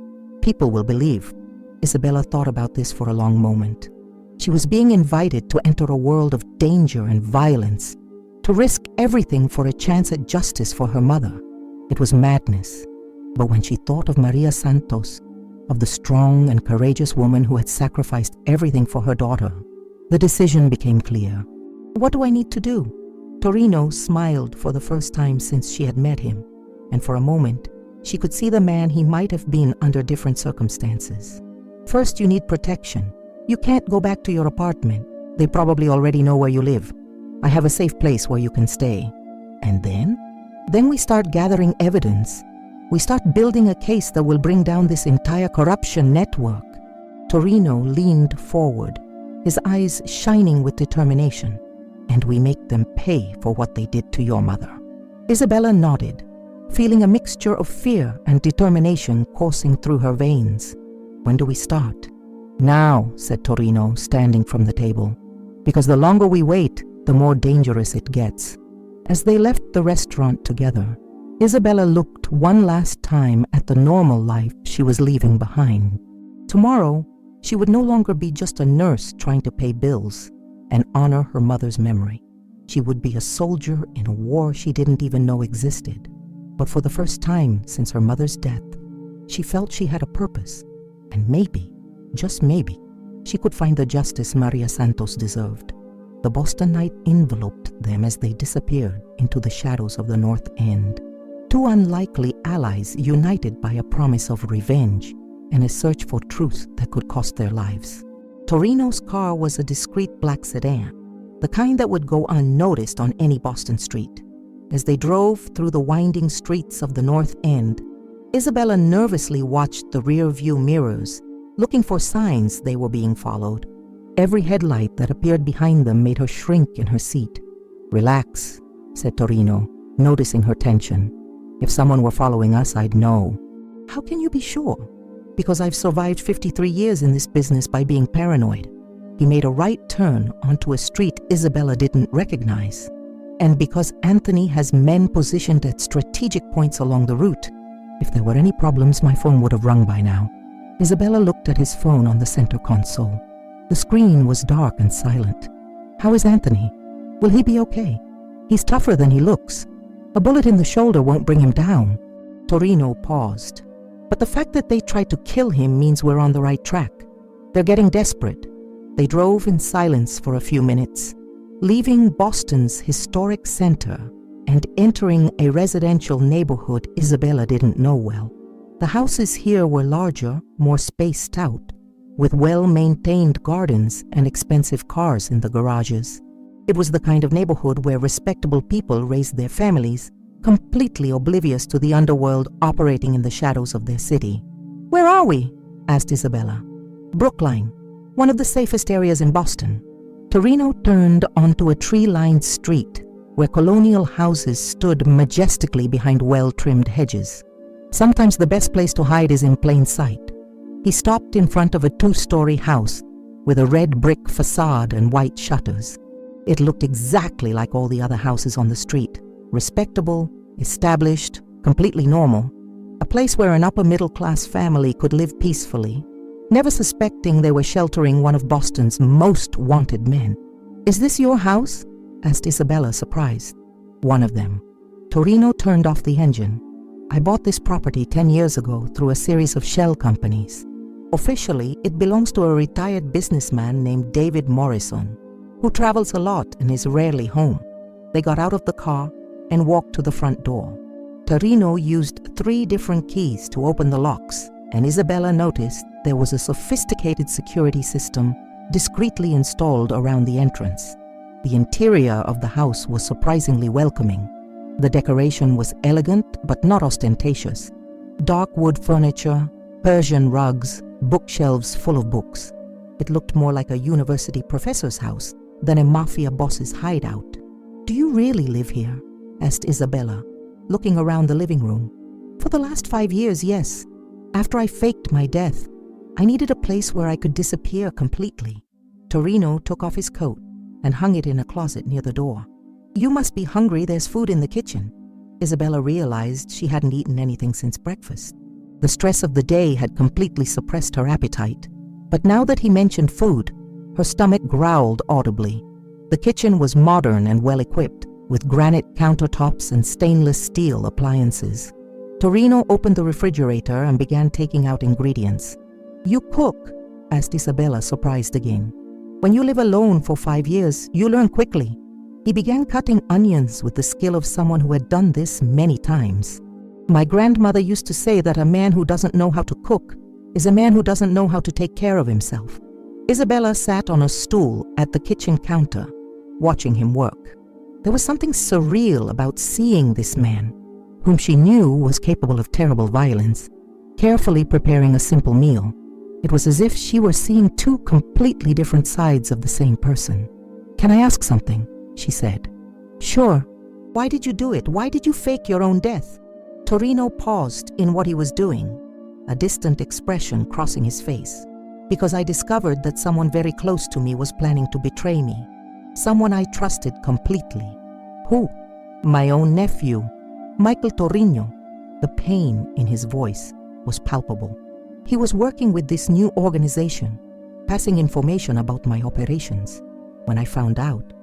people will believe. Isabella thought about this for a long moment. She was being invited to enter a world of danger and violence, to risk everything for a chance at justice for her mother. It was madness. But when she thought of Maria Santos, of the strong and courageous woman who had sacrificed everything for her daughter, the decision became clear. What do I need to do? Torino smiled for the first time since she had met him, and for a moment, she could see the man he might have been under different circumstances. First, you need protection. You can't go back to your apartment. They probably already know where you live. I have a safe place where you can stay. And then? Then we start gathering evidence. We start building a case that will bring down this entire corruption network. Torino leaned forward, his eyes shining with determination. And we make them pay for what they did to your mother. Isabella nodded, feeling a mixture of fear and determination coursing through her veins. When do we start? Now, said Torino, standing from the table. Because the longer we wait, the more dangerous it gets. As they left the restaurant together, Isabella looked one last time at the normal life she was leaving behind. Tomorrow, she would no longer be just a nurse trying to pay bills and honor her mother's memory. She would be a soldier in a war she didn't even know existed. But for the first time since her mother's death, she felt she had a purpose. And maybe, just maybe, she could find the justice Maria Santos deserved. The Boston night enveloped them as they disappeared into the shadows of the North End. Two unlikely allies united by a promise of revenge and a search for truth that could cost their lives. Torino's car was a discreet black sedan, the kind that would go unnoticed on any Boston street. As they drove through the winding streets of the North End, Isabella nervously watched the rear-view mirrors, looking for signs they were being followed. Every headlight that appeared behind them made her shrink in her seat. "Relax," said Torino, noticing her tension. "If someone were following us, I'd know." "How can you be sure?" "Because I've survived 53 years in this business by being paranoid." He made a right turn onto a street Isabella didn't recognize. "And because Anthony has men positioned at strategic points along the route. If there were any problems, my phone would have rung by now." Isabella looked at his phone on the center console. The screen was dark and silent. "How is Anthony? Will he be okay? He's tougher than he looks. A bullet in the shoulder won't bring him down." Torino paused. "But the fact that they tried to kill him means we're on the right track. They're getting desperate." They drove in silence for a few minutes, leaving Boston's historic center and entering a residential neighborhood Isabella didn't know well. The houses here were larger, more spaced out, with well-maintained gardens and expensive cars in the garages. It was the kind of neighborhood where respectable people raised their families, completely oblivious to the underworld operating in the shadows of their city. "Where are we?" asked Isabella. "Brookline, one of the safest areas in Boston." Torino turned onto a tree-lined street where colonial houses stood majestically behind well-trimmed hedges. Sometimes the best place to hide is in plain sight. He stopped in front of a 2-story house with a red brick facade and white shutters. It looked exactly like all the other houses on the street. Respectable, established, completely normal. A place where an upper-middle-class family could live peacefully, never suspecting they were sheltering one of Boston's most wanted men. "Is this your house?" asked Isabella, surprised. "One of them." Torino turned off the engine. "I bought this property 10 years ago through a series of shell companies. Officially, it belongs to a retired businessman named David Morrison, who travels a lot and is rarely home." They got out of the car and walked to the front door. Torino used 3 different keys to open the locks, and Isabella noticed there was a sophisticated security system discreetly installed around the entrance. The interior of the house was surprisingly welcoming. The decoration was elegant but not ostentatious. Dark wood furniture, Persian rugs, bookshelves full of books. It looked more like a university professor's house than a mafia boss's hideout. "Do you really live here?" asked Isabella, looking around the living room. "For the last 5 years, yes. After I faked my death, I needed a place where I could disappear completely." Torino took off his coat and hung it in a closet near the door. "You must be hungry. There's food in the kitchen." Isabella realized she hadn't eaten anything since breakfast. The stress of the day had completely suppressed her appetite. But now that he mentioned food, her stomach growled audibly. The kitchen was modern and well-equipped, with granite countertops and stainless steel appliances. Torino opened the refrigerator and began taking out ingredients. "You cook?" asked Isabella, surprised again. "When you live alone for 5 years, you learn quickly." He began cutting onions with the skill of someone who had done this many times. "My grandmother used to say that a man who doesn't know how to cook is a man who doesn't know how to take care of himself." Isabella sat on a stool at the kitchen counter, watching him work. There was something surreal about seeing this man, whom she knew was capable of terrible violence, carefully preparing a simple meal. It was as if she were seeing 2 completely different sides of the same person. "Can I ask something?" she said. "Sure. Why did you do it? Why did you fake your own death?" Torino paused in what he was doing, a distant expression crossing his face. "Because I discovered that someone very close to me was planning to betray me. Someone I trusted completely." "Who?" "My own nephew, Michael Torino." The pain in his voice was palpable. "He was working with this new organization, passing information about my operations. When I found out,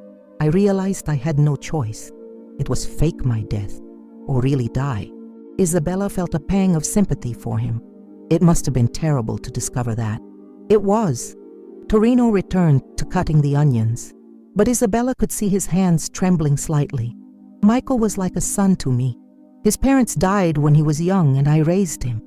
I realized I had no choice. It was fake my death, or really die." Isabella felt a pang of sympathy for him. It must have been terrible to discover that. It was. Torino returned to cutting the onions, but Isabella could see his hands trembling slightly. "Michael was like a son to me. His parents died when he was young and I raised him.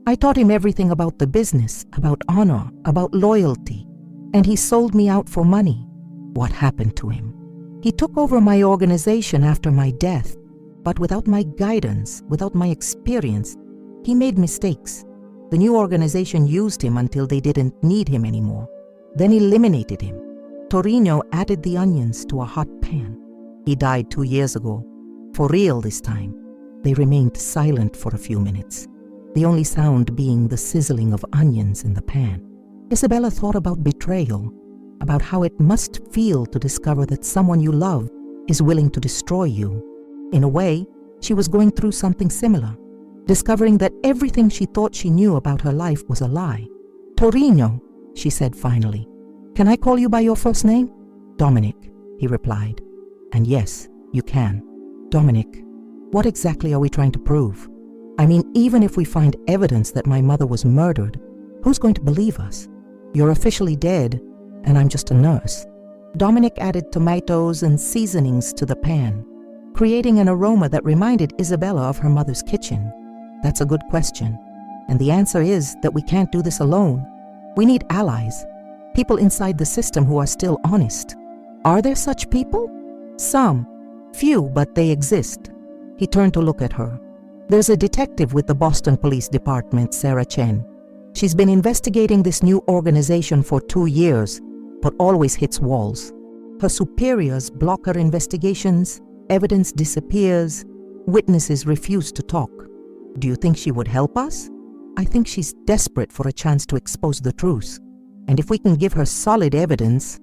I taught him everything about the business, about honor, about loyalty, and he sold me out for money." "What happened to him?" "He took over my organization after my death, but without my guidance, without my experience, he made mistakes. The new organization used him until they didn't need him anymore, then eliminated him. Torino added the onions to a hot pan. He died 2 years ago, for real this time. They remained silent for a few minutes, the only sound being the sizzling of onions in the pan. Isabella thought about betrayal, about how it must feel to discover that someone you love is willing to destroy you. In a way, she was going through something similar, discovering that everything she thought she knew about her life was a lie. "Torino," she said finally. "Can I call you by your first name?" "Dominic," he replied. "And yes, you can." "Dominic, what exactly are we trying to prove? I mean, even if we find evidence that my mother was murdered, who's going to believe us? You're officially dead, and I'm just a nurse." Dominic added tomatoes and seasonings to the pan, creating an aroma that reminded Isabella of her mother's kitchen. That's a good question, and the answer is that we can't do this alone. We need allies, people inside the system who are still honest. Are there such people? Some. Few, but they exist. He turned to look at her. There's a detective with the Boston Police Department, Sarah Chen. She's been investigating this new organization for 2 years, but always hits walls. Her superiors block her investigations, evidence disappears, witnesses refuse to talk. Do you think she would help us? I think she's desperate for a chance to expose the truth. And if we can give her solid evidence...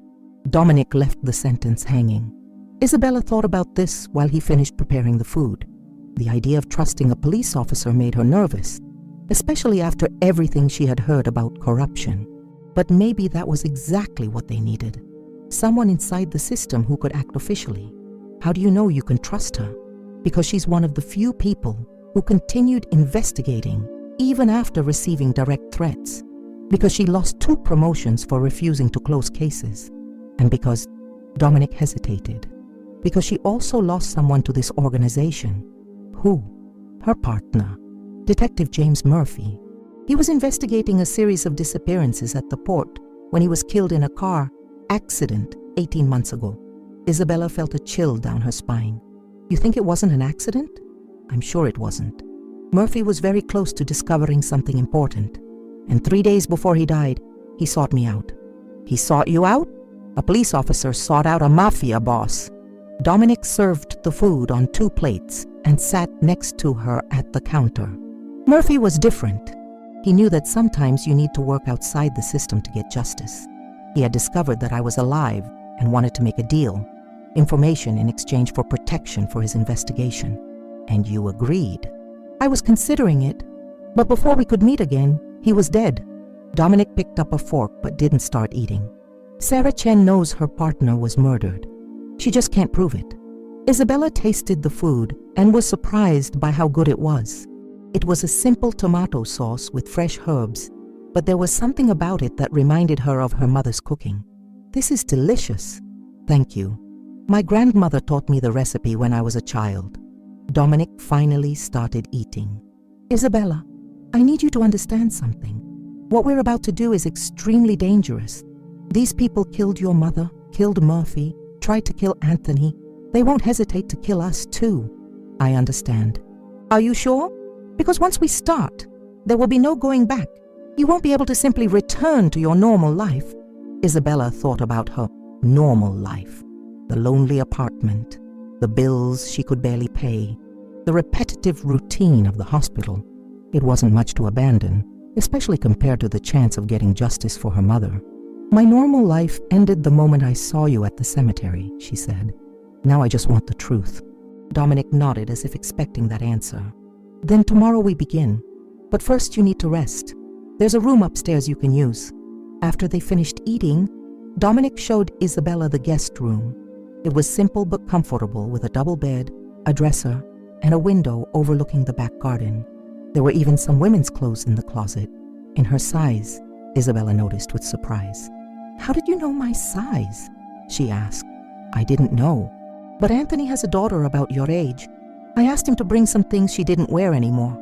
Dominic left the sentence hanging. Isabella thought about this while he finished preparing the food. The idea of trusting a police officer made her nervous, especially after everything she had heard about corruption. But maybe that was exactly what they needed. Someone inside the system who could act officially. How do you know you can trust her? Because she's one of the few people who continued investigating even after receiving direct threats. Because she lost 2 promotions for refusing to close cases. And because Dominic hesitated. Because she also lost someone to this organization. Who? Her partner, Detective James Murphy. He was investigating a series of disappearances at the port when he was killed in a car accident 18 months ago. Isabella felt a chill down her spine. You think it wasn't an accident? I'm sure it wasn't. Murphy was very close to discovering something important. And 3 days before he died, he sought me out. He sought you out? A police officer sought out a Mafia boss. Dominic served the food on 2 plates and sat next to her at the counter. Murphy was different. He knew that sometimes you need to work outside the system to get justice. He had discovered that I was alive and wanted to make a deal, information in exchange for protection for his investigation. And you agreed. I was considering it, but before we could meet again, he was dead. Dominic picked up a fork but didn't start eating. Sarah Chen knows her partner was murdered. She just can't prove it. Isabella tasted the food and was surprised by how good it was. It was a simple tomato sauce with fresh herbs, but there was something about it that reminded her of her mother's cooking. This is delicious. Thank you. My grandmother taught me the recipe when I was a child. Dominic finally started eating. Isabella, I need you to understand something. What we're about to do is extremely dangerous. These people killed your mother, killed Murphy, tried to kill Anthony. They won't hesitate to kill us too. I understand. Are you sure? Because once we start, there will be no going back. You won't be able to simply return to your normal life. Isabella thought about her normal life. The lonely apartment, the bills she could barely pay, the repetitive routine of the hospital. It wasn't much to abandon, especially compared to the chance of getting justice for her mother. My normal life ended the moment I saw you at the cemetery, she said. Now I just want the truth. Dominic nodded as if expecting that answer. Then tomorrow we begin. But first you need to rest. There's a room upstairs you can use. After they finished eating, Dominic showed Isabella the guest room. It was simple but comfortable, with a double bed, a dresser, and a window overlooking the back garden. There were even some women's clothes in the closet. In her size, Isabella noticed with surprise. How did you know my size? She asked. I didn't know. But Anthony has a daughter about your age. I asked him to bring some things she didn't wear anymore.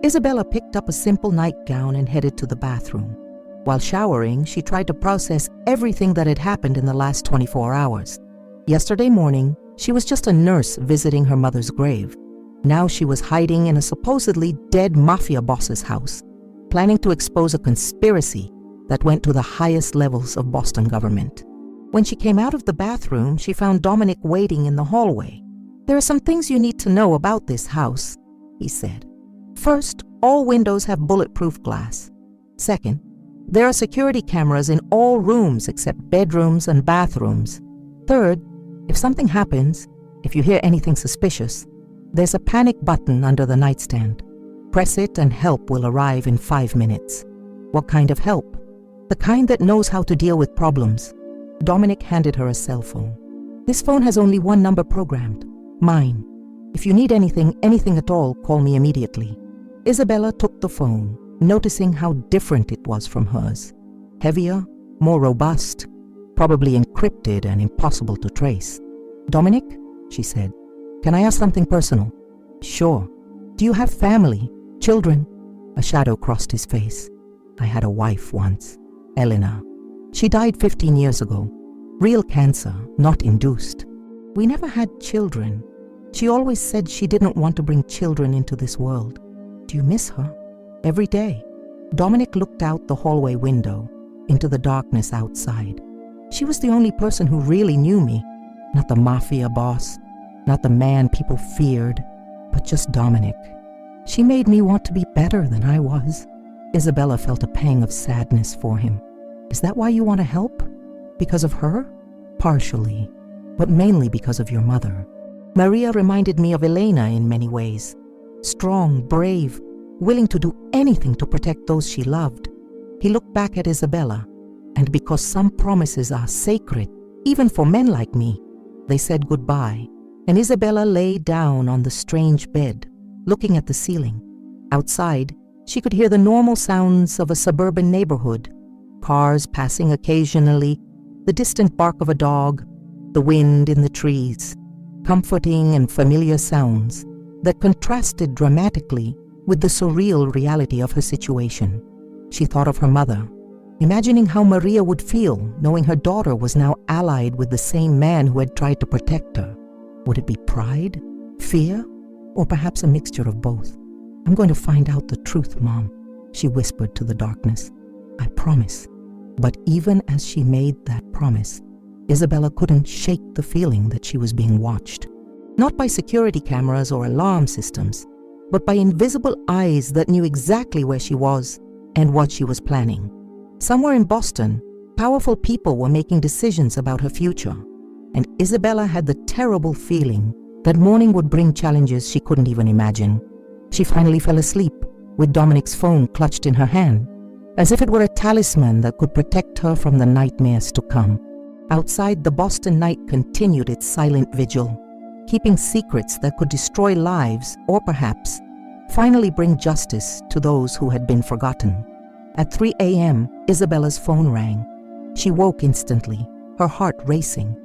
Isabella picked up a simple nightgown and headed to the bathroom. While showering, she tried to process everything that had happened in the last 24 hours. Yesterday morning, she was just a nurse visiting her mother's grave. Now she was hiding in a supposedly dead Mafia boss's house. planning to expose a conspiracy that went to the highest levels of Boston government. When she came out of the bathroom, she found Dominic waiting in the hallway. "There are some things you need to know about this house," he said. "First, all windows have bulletproof glass. Second, there are security cameras in all rooms except bedrooms and bathrooms. Third, if something happens, if you hear anything suspicious, there's a panic button under the nightstand. Press it and help will arrive in 5 minutes." "What kind of help?" "The kind that knows how to deal with problems." Dominic handed her a cell phone. "This phone has only one number programmed, mine. If you need anything at all, call me immediately." Isabella took the phone, noticing how different it was from hers. Heavier, more robust, probably encrypted and impossible to trace. "Dominic," she said, "can I ask something personal?" "Sure." "Do you have family? Children?" A shadow crossed his face. "I had a wife once, Eleanor. She died 15 years ago. Real cancer, not induced. We never had children. She always said she didn't want to bring children into this world." "Do you miss her?" "Every day." Dominic looked out the hallway window into the darkness outside. "She was the only person who really knew me. Not the Mafia boss, not the man people feared, but just Dominic. She made me want to be better than I was." Isabella felt a pang of sadness for him. "Is that why you want to help? Because of her?" "Partially, but mainly because of your mother. Maria reminded me of Elena in many ways. Strong, brave, willing to do anything to protect those she loved." He looked back at Isabella, and because some promises are sacred, even for men like me, they said goodbye, and Isabella lay down on the strange bed, looking at the ceiling. Outside, she could hear the normal sounds of a suburban neighborhood, cars passing occasionally, the distant bark of a dog, the wind in the trees, comforting and familiar sounds that contrasted dramatically with the surreal reality of her situation. She thought of her mother, imagining how Maria would feel knowing her daughter was now allied with the same man who had tried to protect her. Would it be pride, fear, or perhaps a mixture of both? "I'm going to find out the truth, Mom," she whispered to the darkness. "I promise." But even as she made that promise, Isabella couldn't shake the feeling that she was being watched. Not by security cameras or alarm systems, but by invisible eyes that knew exactly where she was and what she was planning. Somewhere in Boston, powerful people were making decisions about her future, and Isabella had the terrible feeling that morning would bring challenges she couldn't even imagine. She finally fell asleep, with Dominic's phone clutched in her hand, as if it were a talisman that could protect her from the nightmares to come. Outside, the Boston night continued its silent vigil, keeping secrets that could destroy lives or perhaps finally bring justice to those who had been forgotten. At 3 a.m., Isabella's phone rang. She woke instantly, her heart racing.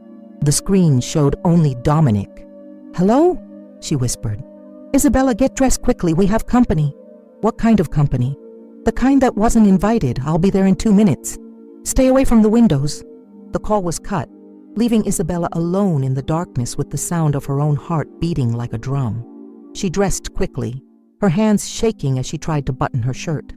The screen showed only Dominic. "Hello?" she whispered. "Isabella, get dressed quickly. We have company." "What kind of company?" "The kind that wasn't invited. I'll be there in 2 minutes. Stay away from the windows." The call was cut, leaving Isabella alone in the darkness with the sound of her own heart beating like a drum. She dressed quickly, her hands shaking as she tried to button her shirt.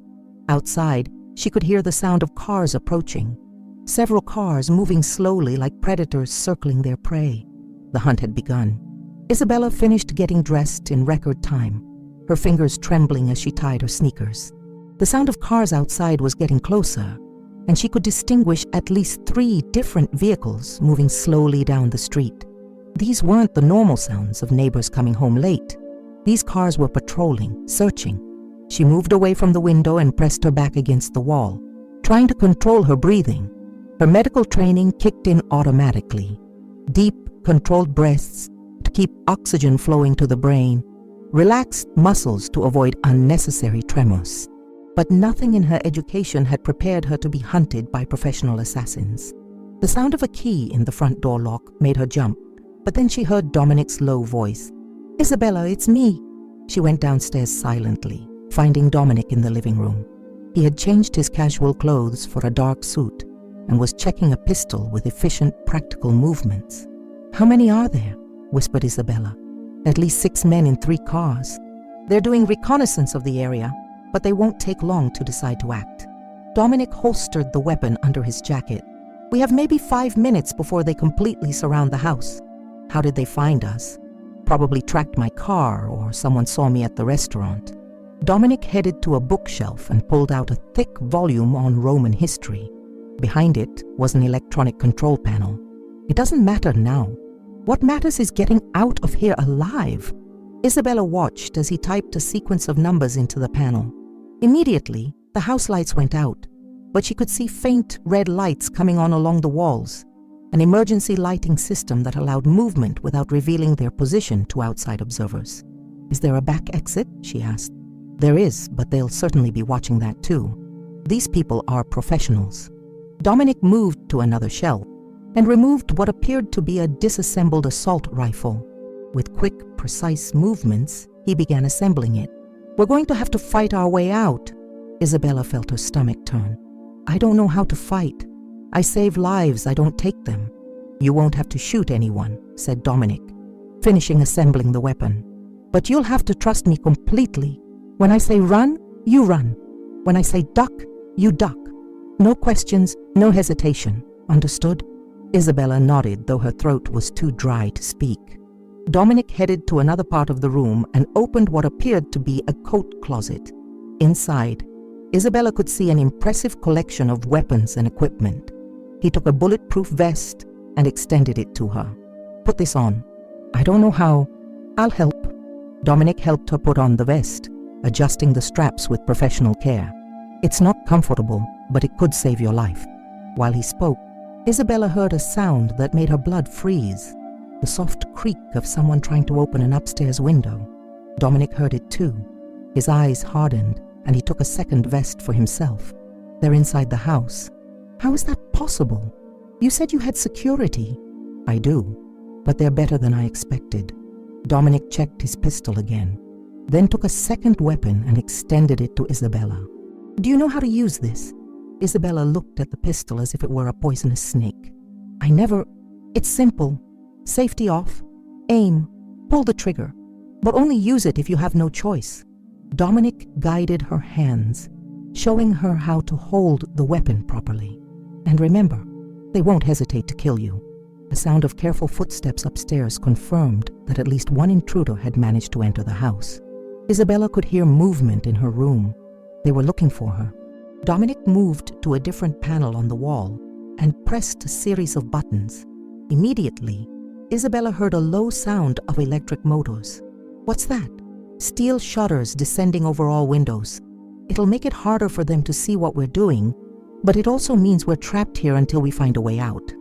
Outside, she could hear the sound of cars approaching. Several cars moving slowly like predators circling their prey. The hunt had begun. Isabella finished getting dressed in record time, her fingers trembling as she tied her sneakers. The sound of cars outside was getting closer, and she could distinguish at least 3 different vehicles moving slowly down the street. These weren't the normal sounds of neighbors coming home late. These cars were patrolling, searching. She moved away from the window and pressed her back against the wall, trying to control her breathing. Her medical training kicked in automatically. Deep, controlled breaths to keep oxygen flowing to the brain, relaxed muscles to avoid unnecessary tremors. But nothing in her education had prepared her to be hunted by professional assassins. The sound of a key in the front door lock made her jump, but then she heard Dominic's low voice. "Isabella, it's me." She went downstairs silently, finding Dominic in the living room. He had changed his casual clothes for a dark suit and was checking a pistol with efficient, practical movements. "How many are there?" whispered Isabella. "At least 6 men in 3 cars. They're doing reconnaissance of the area. but they won't take long to decide to act. Dominic holstered the weapon under his jacket. We have maybe 5 minutes before they completely surround the house. How did they find us? Probably tracked my car, or someone saw me at the restaurant. Dominic headed to a bookshelf and pulled out a thick volume on Roman history. Behind it was an electronic control panel. It doesn't matter now. What matters is getting out of here alive. Isabella watched as he typed a sequence of numbers into the panel. Immediately, the house lights went out, but she could see faint red lights coming on along the walls, an emergency lighting system that allowed movement without revealing their position to outside observers. Is there a back exit? She asked. There is, but they'll certainly be watching that too. These people are professionals. Dominic moved to another shelf and removed what appeared to be a disassembled assault rifle. With quick, precise movements, he began assembling it. We're going to have to fight our way out. Isabella felt her stomach turn. I don't know how to fight. I save lives, I don't take them. You won't have to shoot anyone, said Dominic, finishing assembling the weapon. But you'll have to trust me completely. When I say run, you run. When I say duck, you duck. No questions, no hesitation. Understood? Isabella nodded, though her throat was too dry to speak. Dominic headed to another part of the room and opened what appeared to be a coat closet. Inside, Isabella could see an impressive collection of weapons and equipment. He took a bulletproof vest and extended it to her. Put this on. I don't know how. I'll help. Dominic helped her put on the vest, adjusting the straps with professional care. It's not comfortable, but it could save your life. While he spoke, Isabella heard a sound that made her blood freeze, the soft creak of someone trying to open an upstairs window. Dominic heard it too. His eyes hardened, and he took a second vest for himself. They're inside the house. How is that possible? You said you had security. I do, but they're better than I expected. Dominic checked his pistol again, then took a second weapon and extended it to Isabella. Do you know how to use this? Isabella looked at the pistol as if it were a poisonous snake. It's simple. Safety off, aim, pull the trigger, but only use it if you have no choice. Dominic guided her hands, showing her how to hold the weapon properly. And remember, they won't hesitate to kill you. The sound of careful footsteps upstairs confirmed that at least one intruder had managed to enter the house. Isabella could hear movement in her room. They were looking for her. Dominic moved to a different panel on the wall and pressed a series of buttons. Immediately, Isabella heard a low sound of electric motors. What's that? Steel shutters descending over all windows. It'll make it harder for them to see what we're doing, but it also means we're trapped here until we find a way out.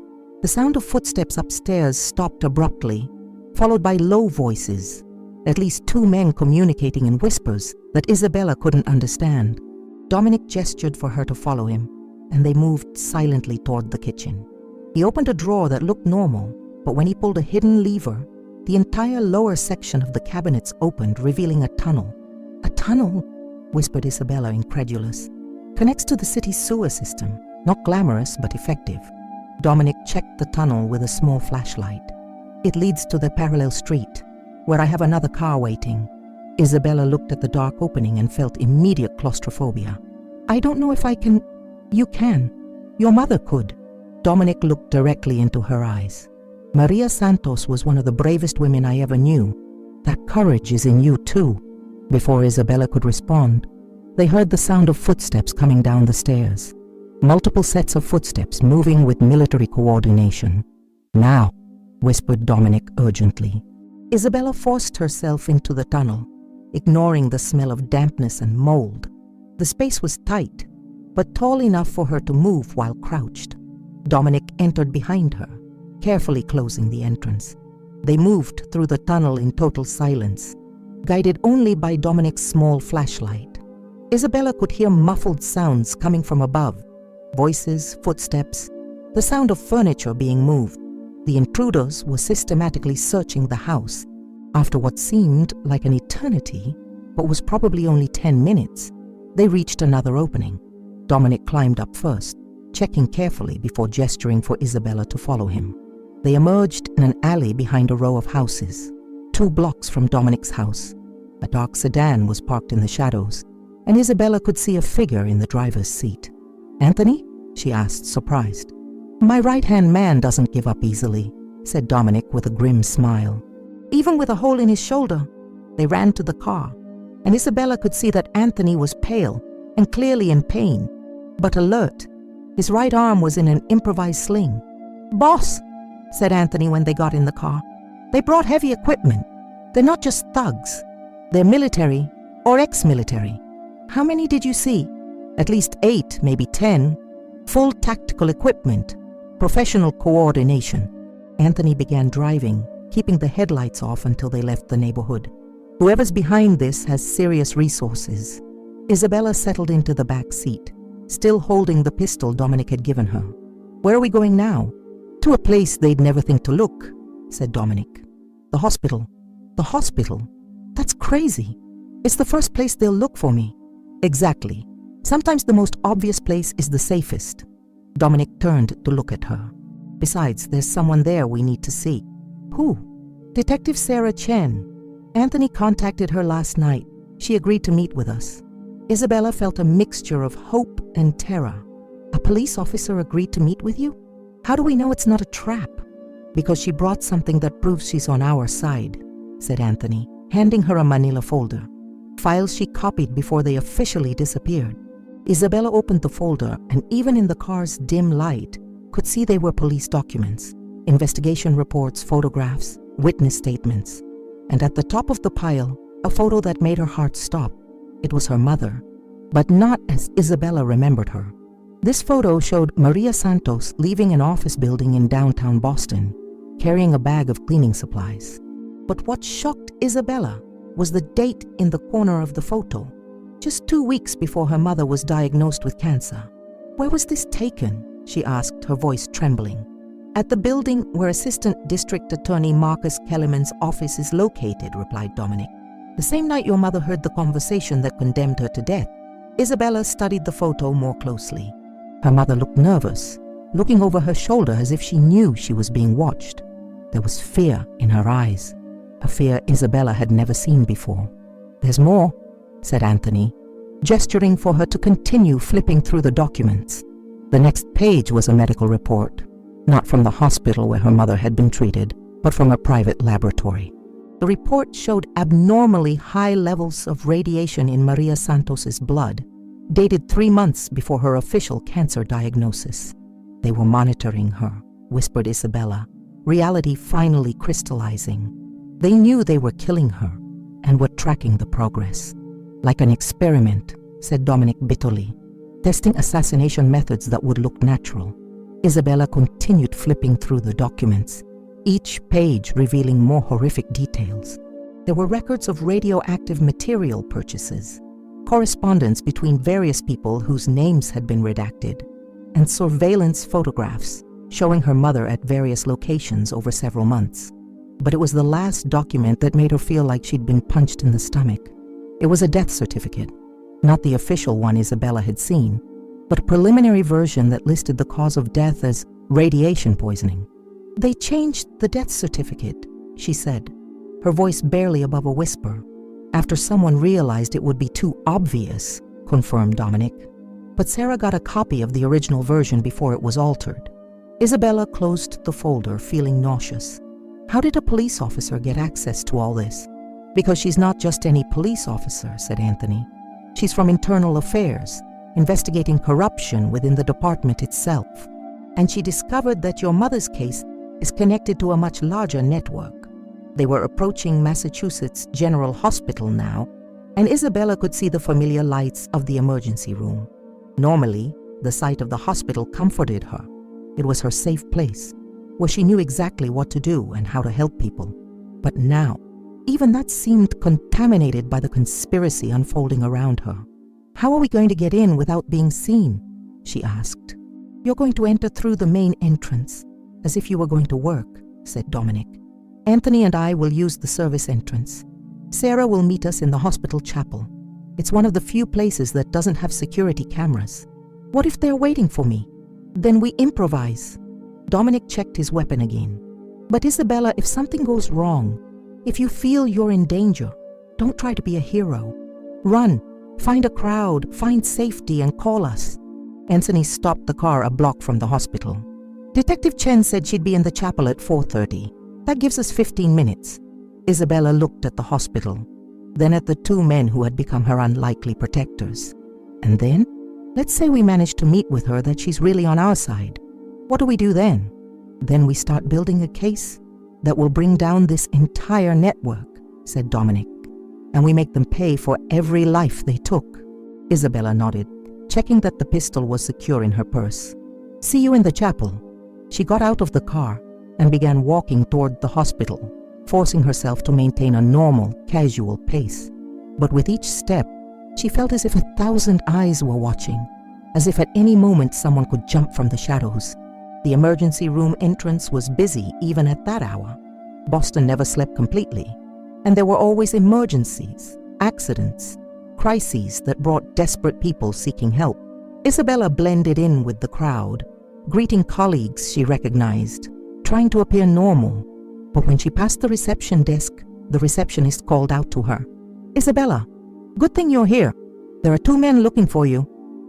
The sound of footsteps upstairs stopped abruptly, followed by low voices, at least 2 men communicating in whispers that Isabella couldn't understand. Dominic gestured for her to follow him, and they moved silently toward the kitchen. He opened a drawer that looked normal, but when he pulled a hidden lever, the entire lower section of the cabinets opened, revealing a tunnel. A tunnel? Whispered Isabella, incredulous. Connects to the city's sewer system. Not glamorous, but effective. Dominic checked the tunnel with a small flashlight. It leads to the parallel street, where I have another car waiting. Isabella looked at the dark opening and felt immediate claustrophobia. I don't know if I can... You can. Your mother could. Dominic looked directly into her eyes. Maria Santos was one of the bravest women I ever knew. That courage is in you too. Before Isabella could respond, they heard the sound of footsteps coming down the stairs. Multiple sets of footsteps moving with military coordination. Now, whispered Dominic urgently. Isabella forced herself into the tunnel, ignoring the smell of dampness and mold. The space was tight, but tall enough for her to move while crouched. Dominic entered behind her, carefully closing the entrance. They moved through the tunnel in total silence, guided only by Dominic's small flashlight. Isabella could hear muffled sounds coming from above, voices, footsteps, the sound of furniture being moved. The intruders were systematically searching the house. After what seemed like an eternity, but was probably only 10 minutes, they reached another opening. Dominic climbed up first, checking carefully before gesturing for Isabella to follow him. They emerged in an alley behind a row of houses, 2 blocks from Dominic's house. A dark sedan was parked in the shadows. and Isabella could see a figure in the driver's seat. "Anthony?" she asked, surprised. "My right-hand man doesn't give up easily," said Dominic with a grim smile. "Even with a hole in his shoulder." They ran to the car, and Isabella could see that Anthony was pale and clearly in pain, but alert. His right arm was in an improvised sling. "Boss," said Anthony when they got in the car, "they brought heavy equipment. They're not just thugs. They're military or ex-military." "How many did you see?" "At least 8, maybe 10. Full tactical equipment, professional coordination." Anthony began driving, keeping the headlights off until they left the neighborhood. "Whoever's behind this has serious resources." Isabella settled into the back seat, still holding the pistol Dominic had given her. "Where are we going now?" "To a place they'd never think to look," said Dominic. "The hospital." "The hospital? That's crazy. It's the first place they'll look for me." "Exactly. Sometimes the most obvious place is the safest." Dominic turned to look at her. "Besides, there's someone there we need to see." "Who?" "Detective Sarah Chen. Anthony contacted her last night. She agreed to meet with us." Isabella felt a mixture of hope and terror. "A police officer agreed to meet with you? How do we know it's not a trap?" "Because she brought something that proves she's on our side," said Anthony, handing her a manila folder. Files she copied before they officially disappeared. Isabella opened the folder, and even in the car's dim light, could see they were police documents, investigation reports, photographs, witness statements. And at the top of the pile, a photo that made her heart stop. It was her mother, but not as Isabella remembered her. This photo showed Maria Santos leaving an office building in downtown Boston, carrying a bag of cleaning supplies. But what shocked Isabella was the date in the corner of the photo, just 2 weeks before her mother was diagnosed with cancer. "Where was this taken?" she asked, her voice trembling. "At the building where Assistant District Attorney Marcus Kellerman's office is located," replied Dominic. "The same night your mother heard the conversation that condemned her to death." Isabella studied the photo more closely. Her mother looked nervous, looking over her shoulder as if she knew she was being watched. There was fear in her eyes, a fear Isabella had never seen before. "There's more," said Anthony, gesturing for her to continue flipping through the documents. The next page was a medical report, not from the hospital where her mother had been treated, but from a private laboratory. The report showed abnormally high levels of radiation in Maria Santos's blood, dated 3 months before her official cancer diagnosis. "They were monitoring her," whispered Isabella, reality finally crystallizing. "They knew they were killing her and were tracking the progress. Like an experiment," said Dominic bitterly, "testing assassination methods that would look natural." Isabella continued flipping through the documents, each page revealing more horrific details. There were records of radioactive material purchases, correspondence between various people whose names had been redacted, and surveillance photographs showing her mother at various locations over several months. But it was the last document that made her feel like she'd been punched in the stomach. It was a death certificate, not the official one Isabella had seen, but a preliminary version that listed the cause of death as radiation poisoning. "They changed the death certificate," she said, her voice barely above a whisper. "After someone realized it would be too obvious," confirmed Dominic. "But Sarah got a copy of the original version before it was altered." Isabella closed the folder, feeling nauseous. How did a police officer get access to all this? "Because she's not just any police officer," said Anthony. "She's from Internal Affairs, investigating corruption within the department itself. And she discovered that your mother's case is connected to a much larger network." They were approaching Massachusetts General Hospital now, and Isabella could see the familiar lights of the emergency room. Normally, the sight of the hospital comforted her. It was her safe place, where she knew exactly what to do and how to help people. But now, even that seemed contaminated by the conspiracy unfolding around her. "How are we going to get in without being seen?" she asked. "You're going to enter through the main entrance, as if you were going to work," said Dominic. "Anthony and I will use the service entrance. Sarah will meet us in the hospital chapel. It's one of the few places that doesn't have security cameras. What if they're waiting for me? Then we improvise." Dominic checked his weapon again. "But Isabella, if something goes wrong, if you feel you're in danger, don't try to be a hero. Run, Find a crowd, find safety, and call us." Anthony stopped the car a block from the hospital. "Detective Chen said she'd be in the chapel at 4:30. That gives us 15 minutes. Isabella looked at the hospital, then at the two men who had become her unlikely protectors. "And then? Let's say we manage to meet with her that she's really on our side. What do we do then?" "Then we start building a case that will bring down this entire network," said Dominic. "And we make them pay for every life they took." Isabella nodded, checking that the pistol was secure in her purse. "See you in the chapel." She got out of the car and began walking toward the hospital, forcing herself to maintain a normal, casual pace. But with each step, she felt as if 1,000 eyes were watching, as if at any moment someone could jump from the shadows. The emergency room entrance was busy even at that hour. Boston never slept completely, and there were always emergencies, accidents, crises that brought desperate people seeking help. Isabella blended in with the crowd, greeting colleagues she recognized, trying to appear normal. But when she passed the reception desk, the receptionist called out to her. "Isabella, good thing you're here. There are two men looking for you.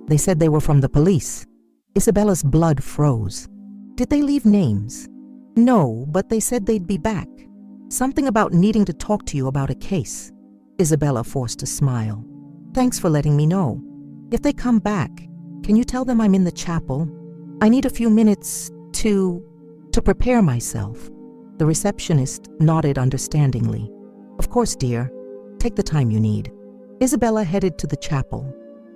They said they were from the police." Isabella's blood froze. "Did they leave names?" "No, but they said they'd be back. Something about needing to talk to you about a case." Isabella forced a smile. "Thanks for letting me know. If they come back, can you tell them I'm in the chapel? I need a few minutes to prepare myself." The receptionist nodded understandingly. "Of course, dear. Take the time you need." Isabella headed to the chapel,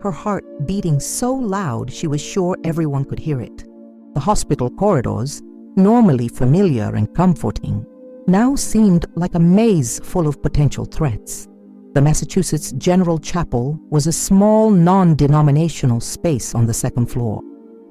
her heart beating so loud she was sure everyone could hear it. The hospital corridors, normally familiar and comforting, now seemed like a maze full of potential threats. The Massachusetts General Chapel was a small, non-denominational space on the second floor,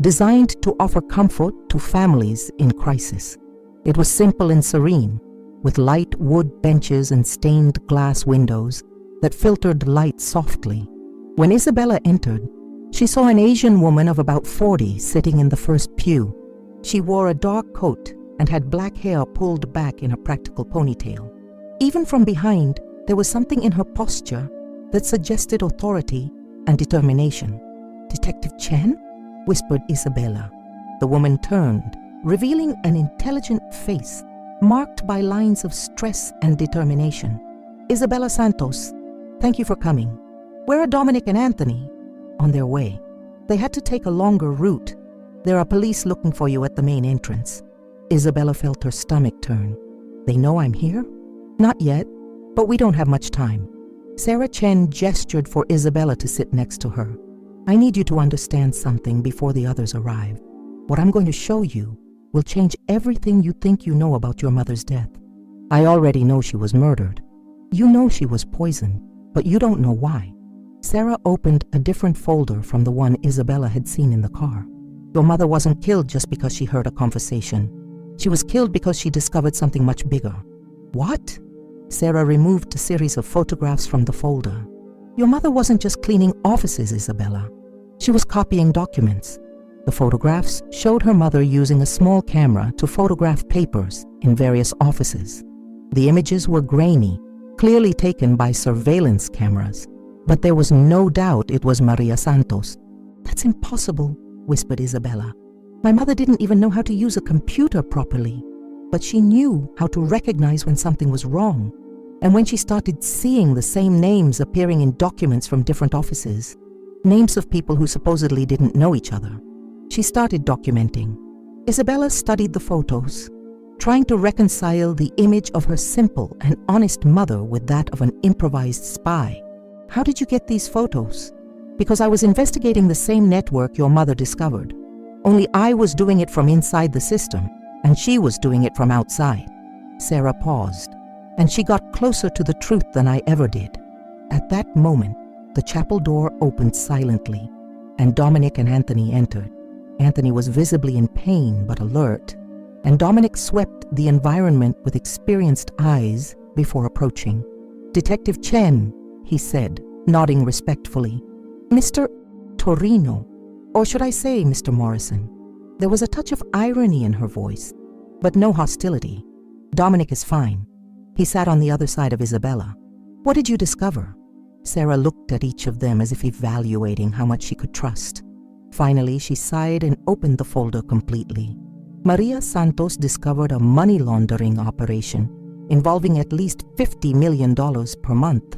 designed to offer comfort to families in crisis. It was simple and serene, with light wood benches and stained glass windows that filtered light softly. When Isabella entered, she saw an Asian woman of about 40 sitting in the first pew. She wore a dark coat and had black hair pulled back in a practical ponytail. Even from behind, there was something in her posture that suggested authority and determination. "Detective Chen?" whispered Isabella. The woman turned, revealing an intelligent face marked by lines of stress and determination. "Isabella Santos, thank you for coming. Where are Dominic and Anthony?" "On their way. They had to take a longer route. There are police looking for you at the main entrance." Isabella felt her stomach turn. "They know I'm here?" "Not yet, but we don't have much time." Sarah Chen gestured for Isabella to sit next to her. "I need you to understand something before the others arrive. What I'm going to show you will change everything you think you know about your mother's death. I already know she was murdered. You know she was poisoned, but you don't know why." Sarah opened a different folder from the one Isabella had seen in the car. "Your mother wasn't killed just because she heard a conversation. She was killed because she discovered something much bigger." "What?" Sarah removed a series of photographs from the folder. "Your mother wasn't just cleaning offices, Isabella. She was copying documents." The photographs showed her mother using a small camera to photograph papers in various offices. The images were grainy, clearly taken by surveillance cameras, but there was no doubt it was Maria Santos. "That's impossible," whispered Isabella. "My mother didn't even know how to use a computer properly, but she knew how to recognize when something was wrong. And when she started seeing the same names appearing in documents from different offices, names of people who supposedly didn't know each other, she started documenting." Isabella studied the photos, trying to reconcile the image of her simple and honest mother with that of an improvised spy. "How did you get these photos?" "Because I was investigating the same network your mother discovered. Only I was doing it from inside the system, and she was doing it from outside." Sarah paused, and she got closer to the truth than I ever did. At that moment, the chapel door opened silently, and Dominic and Anthony entered. Anthony was visibly in pain but alert, and Dominic swept the environment with experienced eyes before approaching. "Detective Chen," he said, nodding respectfully. "Mr. Torino, or should I say Mr. Morrison?" There was a touch of irony in her voice, but no hostility. "Dominic is fine." He sat on the other side of Isabella. "What did you discover?" Sarah looked at each of them as if evaluating how much she could trust. Finally, she sighed and opened the folder completely. Maria Santos discovered a money laundering operation involving at least $50 million per month.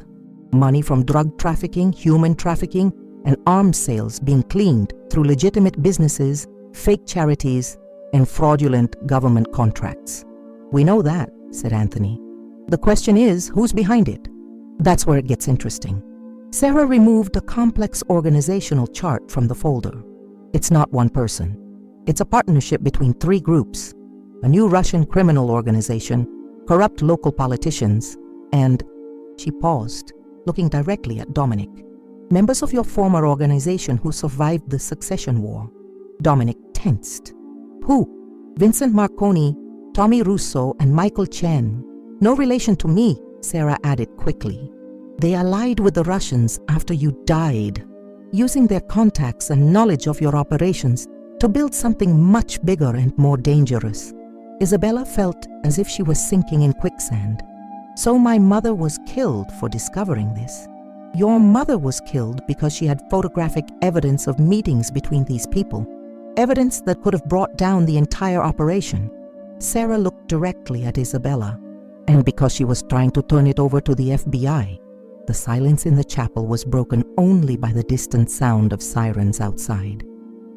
Money from drug trafficking, human trafficking, and arms sales being cleaned through legitimate businesses, fake charities, and fraudulent government contracts. "We know that," said Anthony. "The question is, who's behind it?" That's where it gets interesting. Sarah removed a complex organizational chart from the folder. It's not one person. It's a partnership between 3 groups: a new Russian criminal organization, corrupt local politicians, and... She paused, looking directly at Dominic. "Members of your former organization who survived the succession war." Dominic tensed. "Who?" "Vincent Marconi, Tommy Russo, and Michael Chen. No relation to me," Sarah added quickly. "They allied with the Russians after you died, using their contacts and knowledge of your operations to build something much bigger and more dangerous." Isabella felt as if she was sinking in quicksand. "So my mother was killed for discovering this." "Your mother was killed because she had photographic evidence of meetings between these people, evidence that could have brought down the entire operation." Sarah looked directly at Isabella. "And because she was trying to turn it over to the FBI." The silence in the chapel was broken only by the distant sound of sirens outside.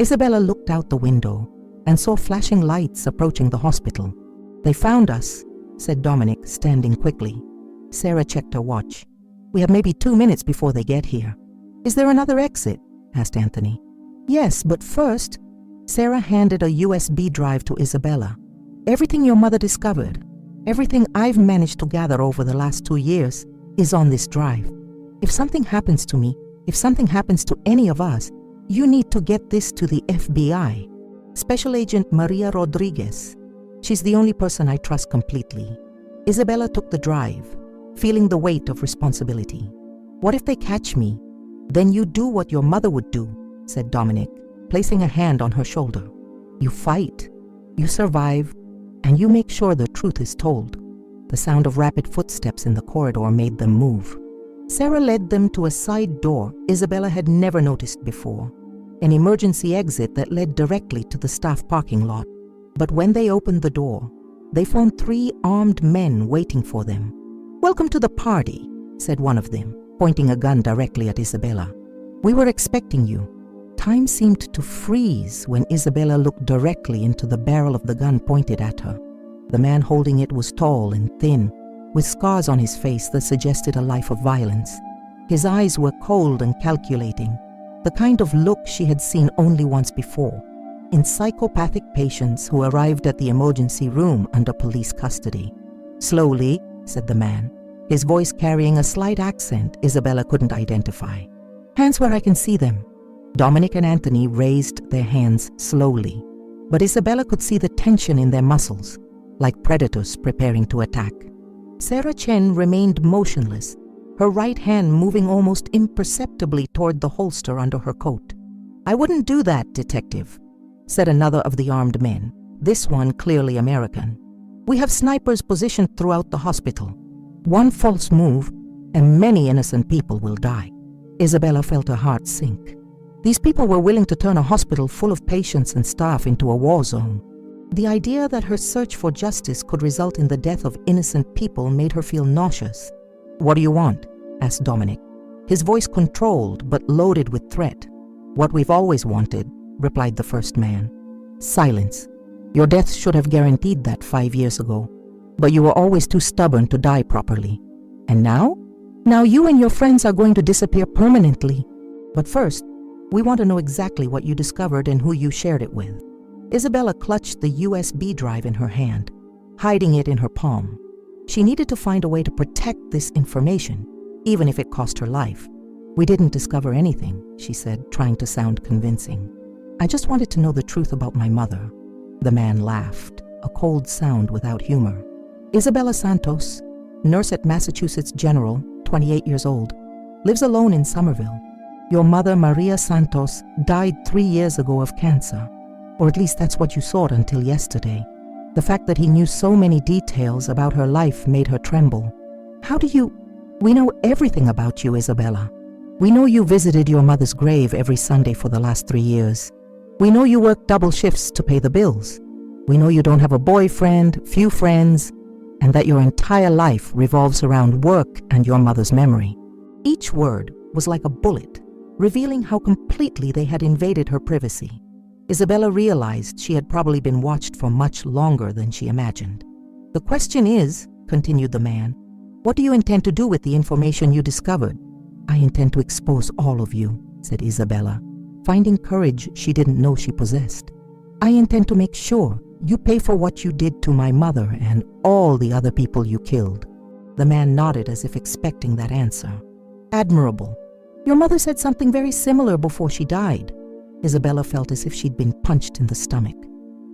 Isabella looked out the window and saw flashing lights approaching the hospital. "They found us," said Dominic, standing quickly. Sarah checked her watch. "We have maybe 2 minutes before they get here." "Is there another exit?" asked Anthony. "Yes, but first..." Sarah handed a USB drive to Isabella. "Everything your mother discovered, everything I've managed to gather over the last 2 years, is on this drive. If something happens to me, if something happens to any of us, you need to get this to the FBI. Special Agent Maria Rodriguez. She's the only person I trust completely." Isabella took the drive, feeling the weight of responsibility. "What if they catch me? Then you do what your mother would do," said Dominic, placing a hand on her shoulder. "You fight, you survive, and you make sure the truth is told." The sound of rapid footsteps in the corridor made them move. Sarah led them to a side door Isabella had never noticed before, an emergency exit that led directly to the staff parking lot. But when they opened the door, they found 3 armed men waiting for them. "Welcome to the party," said one of them, pointing a gun directly at Isabella. "We were expecting you." Time seemed to freeze when Isabella looked directly into the barrel of the gun pointed at her. The man holding it was tall and thin, with scars on his face that suggested a life of violence. His eyes were cold and calculating, the kind of look she had seen only once before, in psychopathic patients who arrived at the emergency room under police custody. "Slowly," said the man, his voice carrying a slight accent Isabella couldn't identify. "Hands where I can see them." Dominic and Anthony raised their hands slowly, but Isabella could see the tension in their muscles, like predators preparing to attack. Sarah Chen remained motionless, her right hand moving almost imperceptibly toward the holster under her coat. "I wouldn't do that, Detective," said another of the armed men, this one clearly American. "We have snipers positioned throughout the hospital. One false move, and many innocent people will die." Isabella felt her heart sink. These people were willing to turn a hospital full of patients and staff into a war zone. The idea that her search for justice could result in the death of innocent people made her feel nauseous. "What do you want?" asked Dominic, his voice controlled but loaded with threat. "What we've always wanted," replied the first man. "Silence. Your death should have guaranteed that 5 years ago, but you were always too stubborn to die properly. And now? Now you and your friends are going to disappear permanently. But first, we want to know exactly what you discovered and who you shared it with." Isabella clutched the USB drive in her hand, hiding it in her palm. She needed to find a way to protect this information, even if it cost her life. "We didn't discover anything," she said, trying to sound convincing. "I just wanted to know the truth about my mother." The man laughed, a cold sound without humor. "Isabella Santos, nurse at Massachusetts General, 28 years old, lives alone in Somerville. Your mother, Maria Santos, died 3 years ago of cancer. Or at least that's what you thought until yesterday." The fact that he knew so many details about her life made her tremble. "How do you..." We know everything about you, Isabella. We know you visited your mother's grave every Sunday for the last 3 years. We know you work double shifts to pay the bills. We know you don't have a boyfriend, few friends, and that your entire life revolves around work and your mother's memory." Each word was like a bullet, revealing how completely they had invaded her privacy. Isabella realized she had probably been watched for much longer than she imagined. "The question is," continued the man, "what do you intend to do with the information you discovered?" "I intend to expose all of you," said Isabella, finding courage she didn't know she possessed. "I intend to make sure you pay for what you did to my mother and all the other people you killed." The man nodded as if expecting that answer. "Admirable. Your mother said something very similar before she died." Isabella felt as if she'd been punched in the stomach.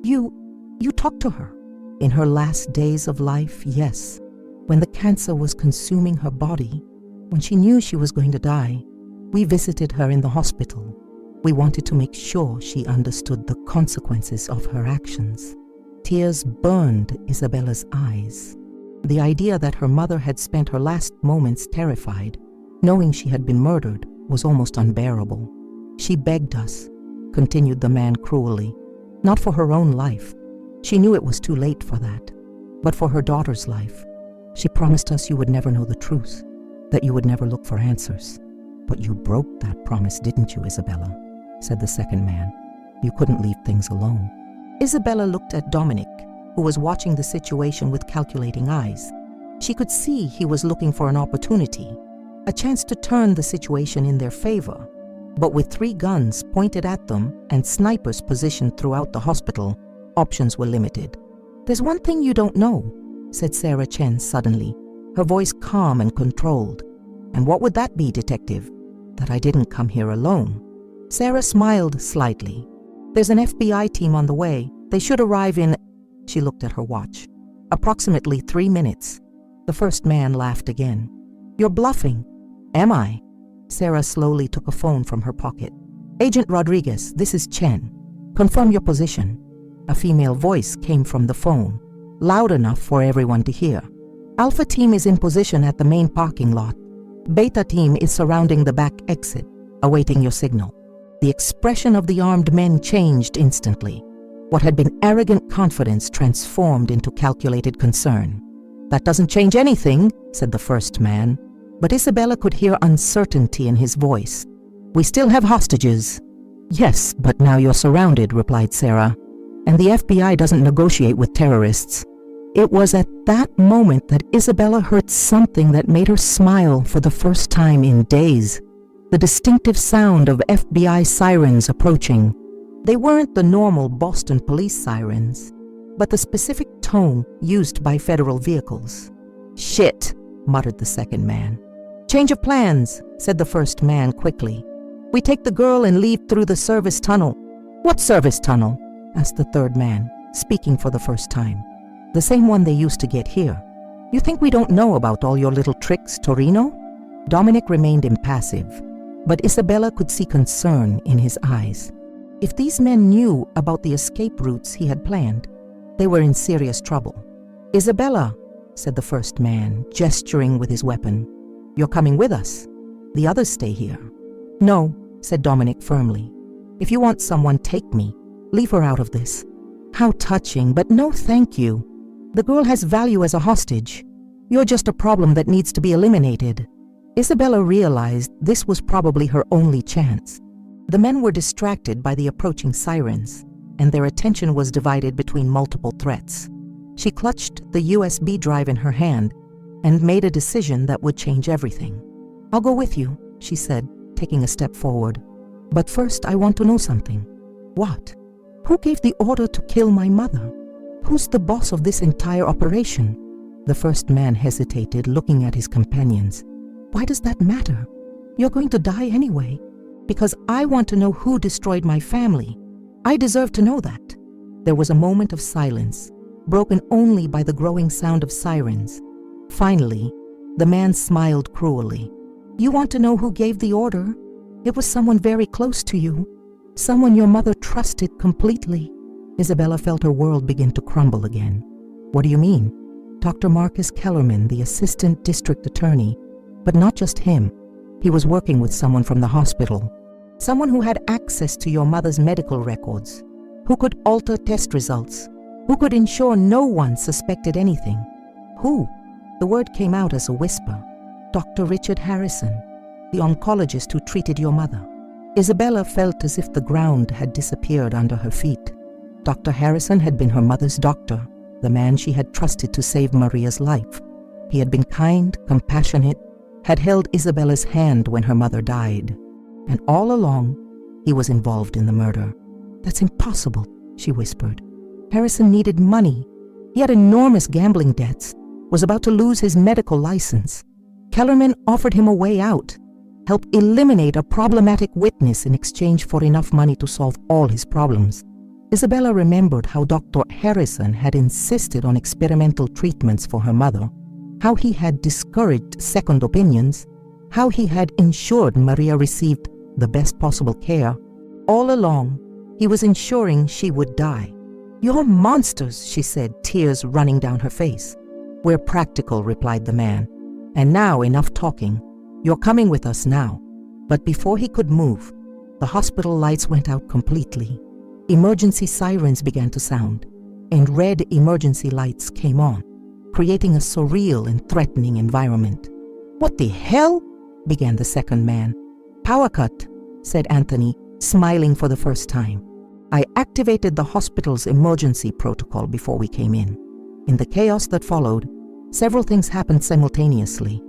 You talked to her? In her last days of life, yes. When the cancer was consuming her body, when she knew she was going to die, we visited her in the hospital. We wanted to make sure she understood the consequences of her actions. Tears burned Isabella's eyes. The idea that her mother had spent her last moments terrified, knowing she had been murdered, was almost unbearable. "She begged us," continued the man cruelly, "not for her own life. She knew it was too late for that, but for her daughter's life. She promised us you would never know the truth, that you would never look for answers. But you broke that promise, didn't you, Isabella?" said the second man. "You couldn't leave things alone." Isabella looked at Dominic, who was watching the situation with calculating eyes. She could see he was looking for an opportunity, a chance to turn the situation in their favor. But with 3 guns pointed at them and snipers positioned throughout the hospital, options were limited. "There's one thing you don't know," said Sarah Chen suddenly, her voice calm and controlled. "And what would that be, Detective?" "That I didn't come here alone." Sarah smiled slightly. "There's an FBI team on the way. They should arrive in—" She looked at her watch. "Approximately 3 minutes." The first man laughed again. "You're bluffing." "Am I?" Sarah slowly took a phone from her pocket. "Agent Rodriguez, this is Chen. Confirm your position." A female voice came from the phone, loud enough for everyone to hear. "Alpha team is in position at the main parking lot. Beta team is surrounding the back exit, awaiting your signal." The expression of the armed men changed instantly. What had been arrogant confidence transformed into calculated concern. "That doesn't change anything," said the first man, but Isabella could hear uncertainty in his voice. "We still have hostages." "Yes, but now you're surrounded," replied Sarah, "and the FBI doesn't negotiate with terrorists." It was at that moment that Isabella heard something that made her smile for the first time in days. The distinctive sound of FBI sirens approaching. They weren't the normal Boston police sirens, but the specific tone used by federal vehicles. "Shit," muttered the second man. "Change of plans," said the first man quickly. "We take the girl and leave through the service tunnel." "What service tunnel?" asked the third man, speaking for the first time. "The same one they used to get here. You think we don't know about all your little tricks, Torino?" Dominic remained impassive, but Isabella could see concern in his eyes. If these men knew about the escape routes he had planned, they were in serious trouble. "Isabella," said the first man, gesturing with his weapon, "you're coming with us. The others stay here." "No," said Dominic firmly. "If you want someone, take me. Leave her out of this." "How touching, but no thank you. The girl has value as a hostage. You're just a problem that needs to be eliminated." Isabella realized this was probably her only chance. The men were distracted by the approaching sirens, and their attention was divided between multiple threats. She clutched the USB drive in her hand and made a decision that would change everything. "I'll go with you," she said, taking a step forward. "But first I want to know something." "What?" "Who gave the order to kill my mother? Who's the boss of this entire operation?" The first man hesitated, looking at his companions. "Why does that matter? You're going to die anyway." "Because I want to know who destroyed my family. I deserve to know that." There was a moment of silence, broken only by the growing sound of sirens. Finally, the man smiled cruelly. "You want to know who gave the order? It was someone very close to you. Someone your mother trusted completely." Isabella felt her world begin to crumble again. "What do you mean?" Dr. Marcus Kellerman, the assistant district attorney, But not just him. He was working with someone from the hospital. Someone who had access to your mother's medical records, who could alter test results, who could ensure no one suspected anything. Who? The word came out as a whisper. Dr. Richard Harrison, the oncologist who treated your mother. Isabella felt as if the ground had disappeared under her feet. Dr. Harrison had been her mother's doctor, the man she had trusted to save Maria's life. He had been kind, compassionate, had held Isabella's hand when her mother died. And all along, he was involved in the murder. "That's impossible," she whispered. "Harrison needed money. He had enormous gambling debts, was about to lose his medical license. Kellerman offered him a way out, helped eliminate a problematic witness in exchange for enough money to solve all his problems." Isabella remembered how Dr. Harrison had insisted on experimental treatments for her mother, how he had discouraged second opinions, how he had ensured Maria received the best possible care. All along, he was ensuring she would die. "You're monsters," she said, tears running down her face. "We're practical," replied the man. "And now enough talking. You're coming with us now." But before he could move, the hospital lights went out completely. Emergency sirens began to sound, and red emergency lights came on, creating a surreal and threatening environment. "What the hell?" began the second man. "Power cut," said Anthony, smiling for the first time. "I activated the hospital's emergency protocol before we came in." In the chaos that followed, several things happened simultaneously.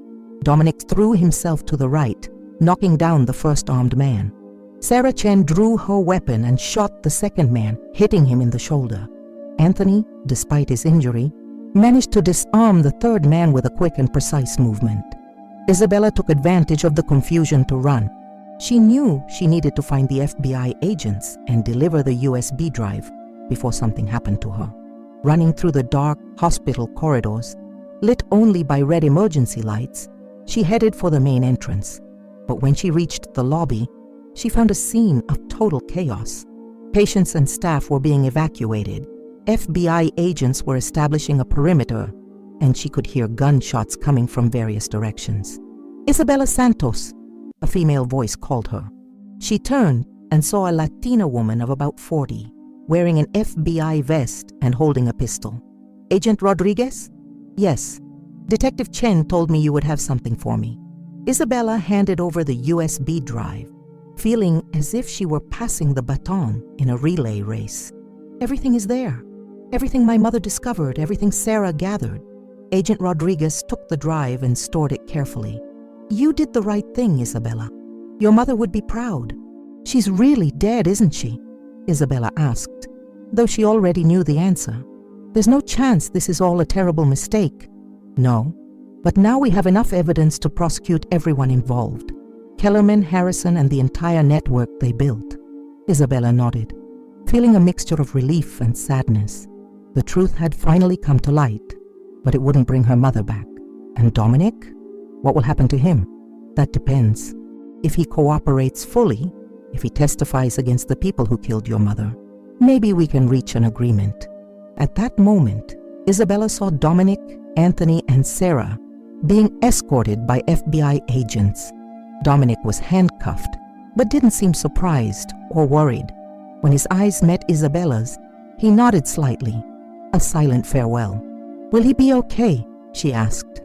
Dominic threw himself to the right, knocking down the first armed man. Sarah Chen drew her weapon and shot the second man, hitting him in the shoulder. Anthony, despite his injury, managed to disarm the third man with a quick and precise movement. Isabella took advantage of the confusion to run. She knew she needed to find the FBI agents and deliver the USB drive before something happened to her. Running through the dark hospital corridors, lit only by red emergency lights, she headed for the main entrance. But when she reached the lobby, she found a scene of total chaos. Patients and staff were being evacuated. FBI agents were establishing a perimeter, and she could hear gunshots coming from various directions. "Isabella Santos," a female voice called her. She turned and saw a Latina woman of about 40, wearing an FBI vest and holding a pistol. "Agent Rodriguez?" "Yes. Detective Chen told me you would have something for me." Isabella handed over the USB drive, feeling as if she were passing the baton in a relay race. "Everything is there. Everything my mother discovered, everything Sarah gathered." Agent Rodriguez took the drive and stored it carefully. "You did the right thing, Isabella. Your mother would be proud. She's really dead, isn't she?" Isabella asked, though she already knew the answer. "There's no chance this is all a terrible mistake." "No, but now we have enough evidence to prosecute everyone involved. Kellerman, Harrison, and the entire network they built." Isabella nodded, feeling a mixture of relief and sadness. The truth had finally come to light, but it wouldn't bring her mother back. And Dominic? What will happen to him? That depends. If he cooperates fully, if he testifies against the people who killed your mother, maybe we can reach an agreement. At that moment, Isabella saw Dominic, Anthony, and Sarah being escorted by FBI agents. Dominic was handcuffed, but didn't seem surprised or worried. When his eyes met Isabella's, he nodded slightly, a silent farewell. "Will he be okay?" she asked.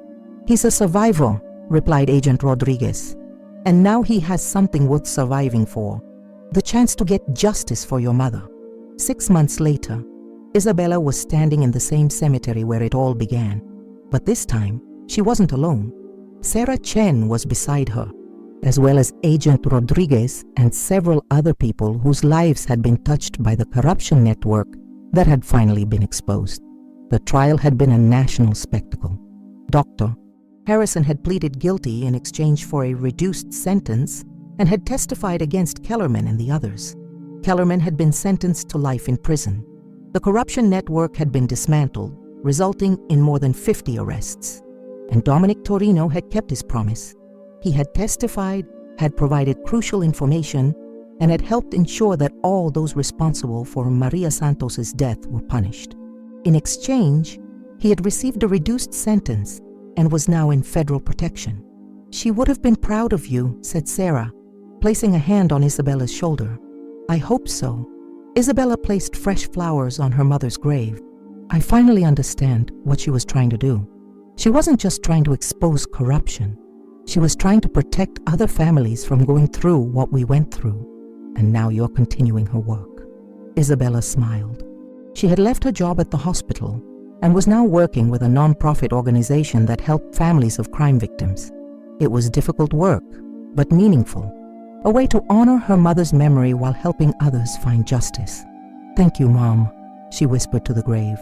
"He's a survivor," replied Agent Rodriguez. "And now he has something worth surviving for, the chance to get justice for your mother." 6 months later, Isabella was standing in the same cemetery where it all began. But this time, she wasn't alone. Sarah Chen was beside her, as well as Agent Rodriguez and several other people whose lives had been touched by the corruption network that had finally been exposed. The trial had been a national spectacle. Dr. Harrison had pleaded guilty in exchange for a reduced sentence and had testified against Kellerman and the others. Kellerman had been sentenced to life in prison. The corruption network had been dismantled, resulting in more than 50 arrests. And Dominic Torino had kept his promise. He had testified, had provided crucial information, and had helped ensure that all those responsible for Maria Santos's death were punished. In exchange, he had received a reduced sentence and was now in federal protection. "She would have been proud of you," said Sarah, placing a hand on Isabella's shoulder. "I hope so." Isabella placed fresh flowers on her mother's grave. "I finally understand what she was trying to do. She wasn't just trying to expose corruption. She was trying to protect other families from going through what we went through. And now you're continuing her work." Isabella smiled. She had left her job at the hospital and was now working with a non-profit organization that helped families of crime victims. It was difficult work, but meaningful, a way to honor her mother's memory while helping others find justice. "Thank you, Mom," she whispered to the grave,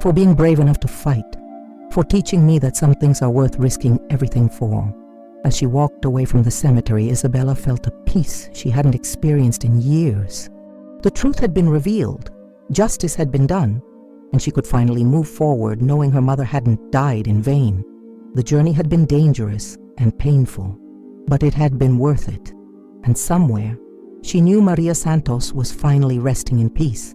"for being brave enough to fight, for teaching me that some things are worth risking everything for." As she walked away from the cemetery, Isabella felt a peace she hadn't experienced in years. The truth had been revealed, justice had been done, and she could finally move forward knowing her mother hadn't died in vain. The journey had been dangerous and painful, but it had been worth it. And somewhere, she knew Maria Santos was finally resting in peace.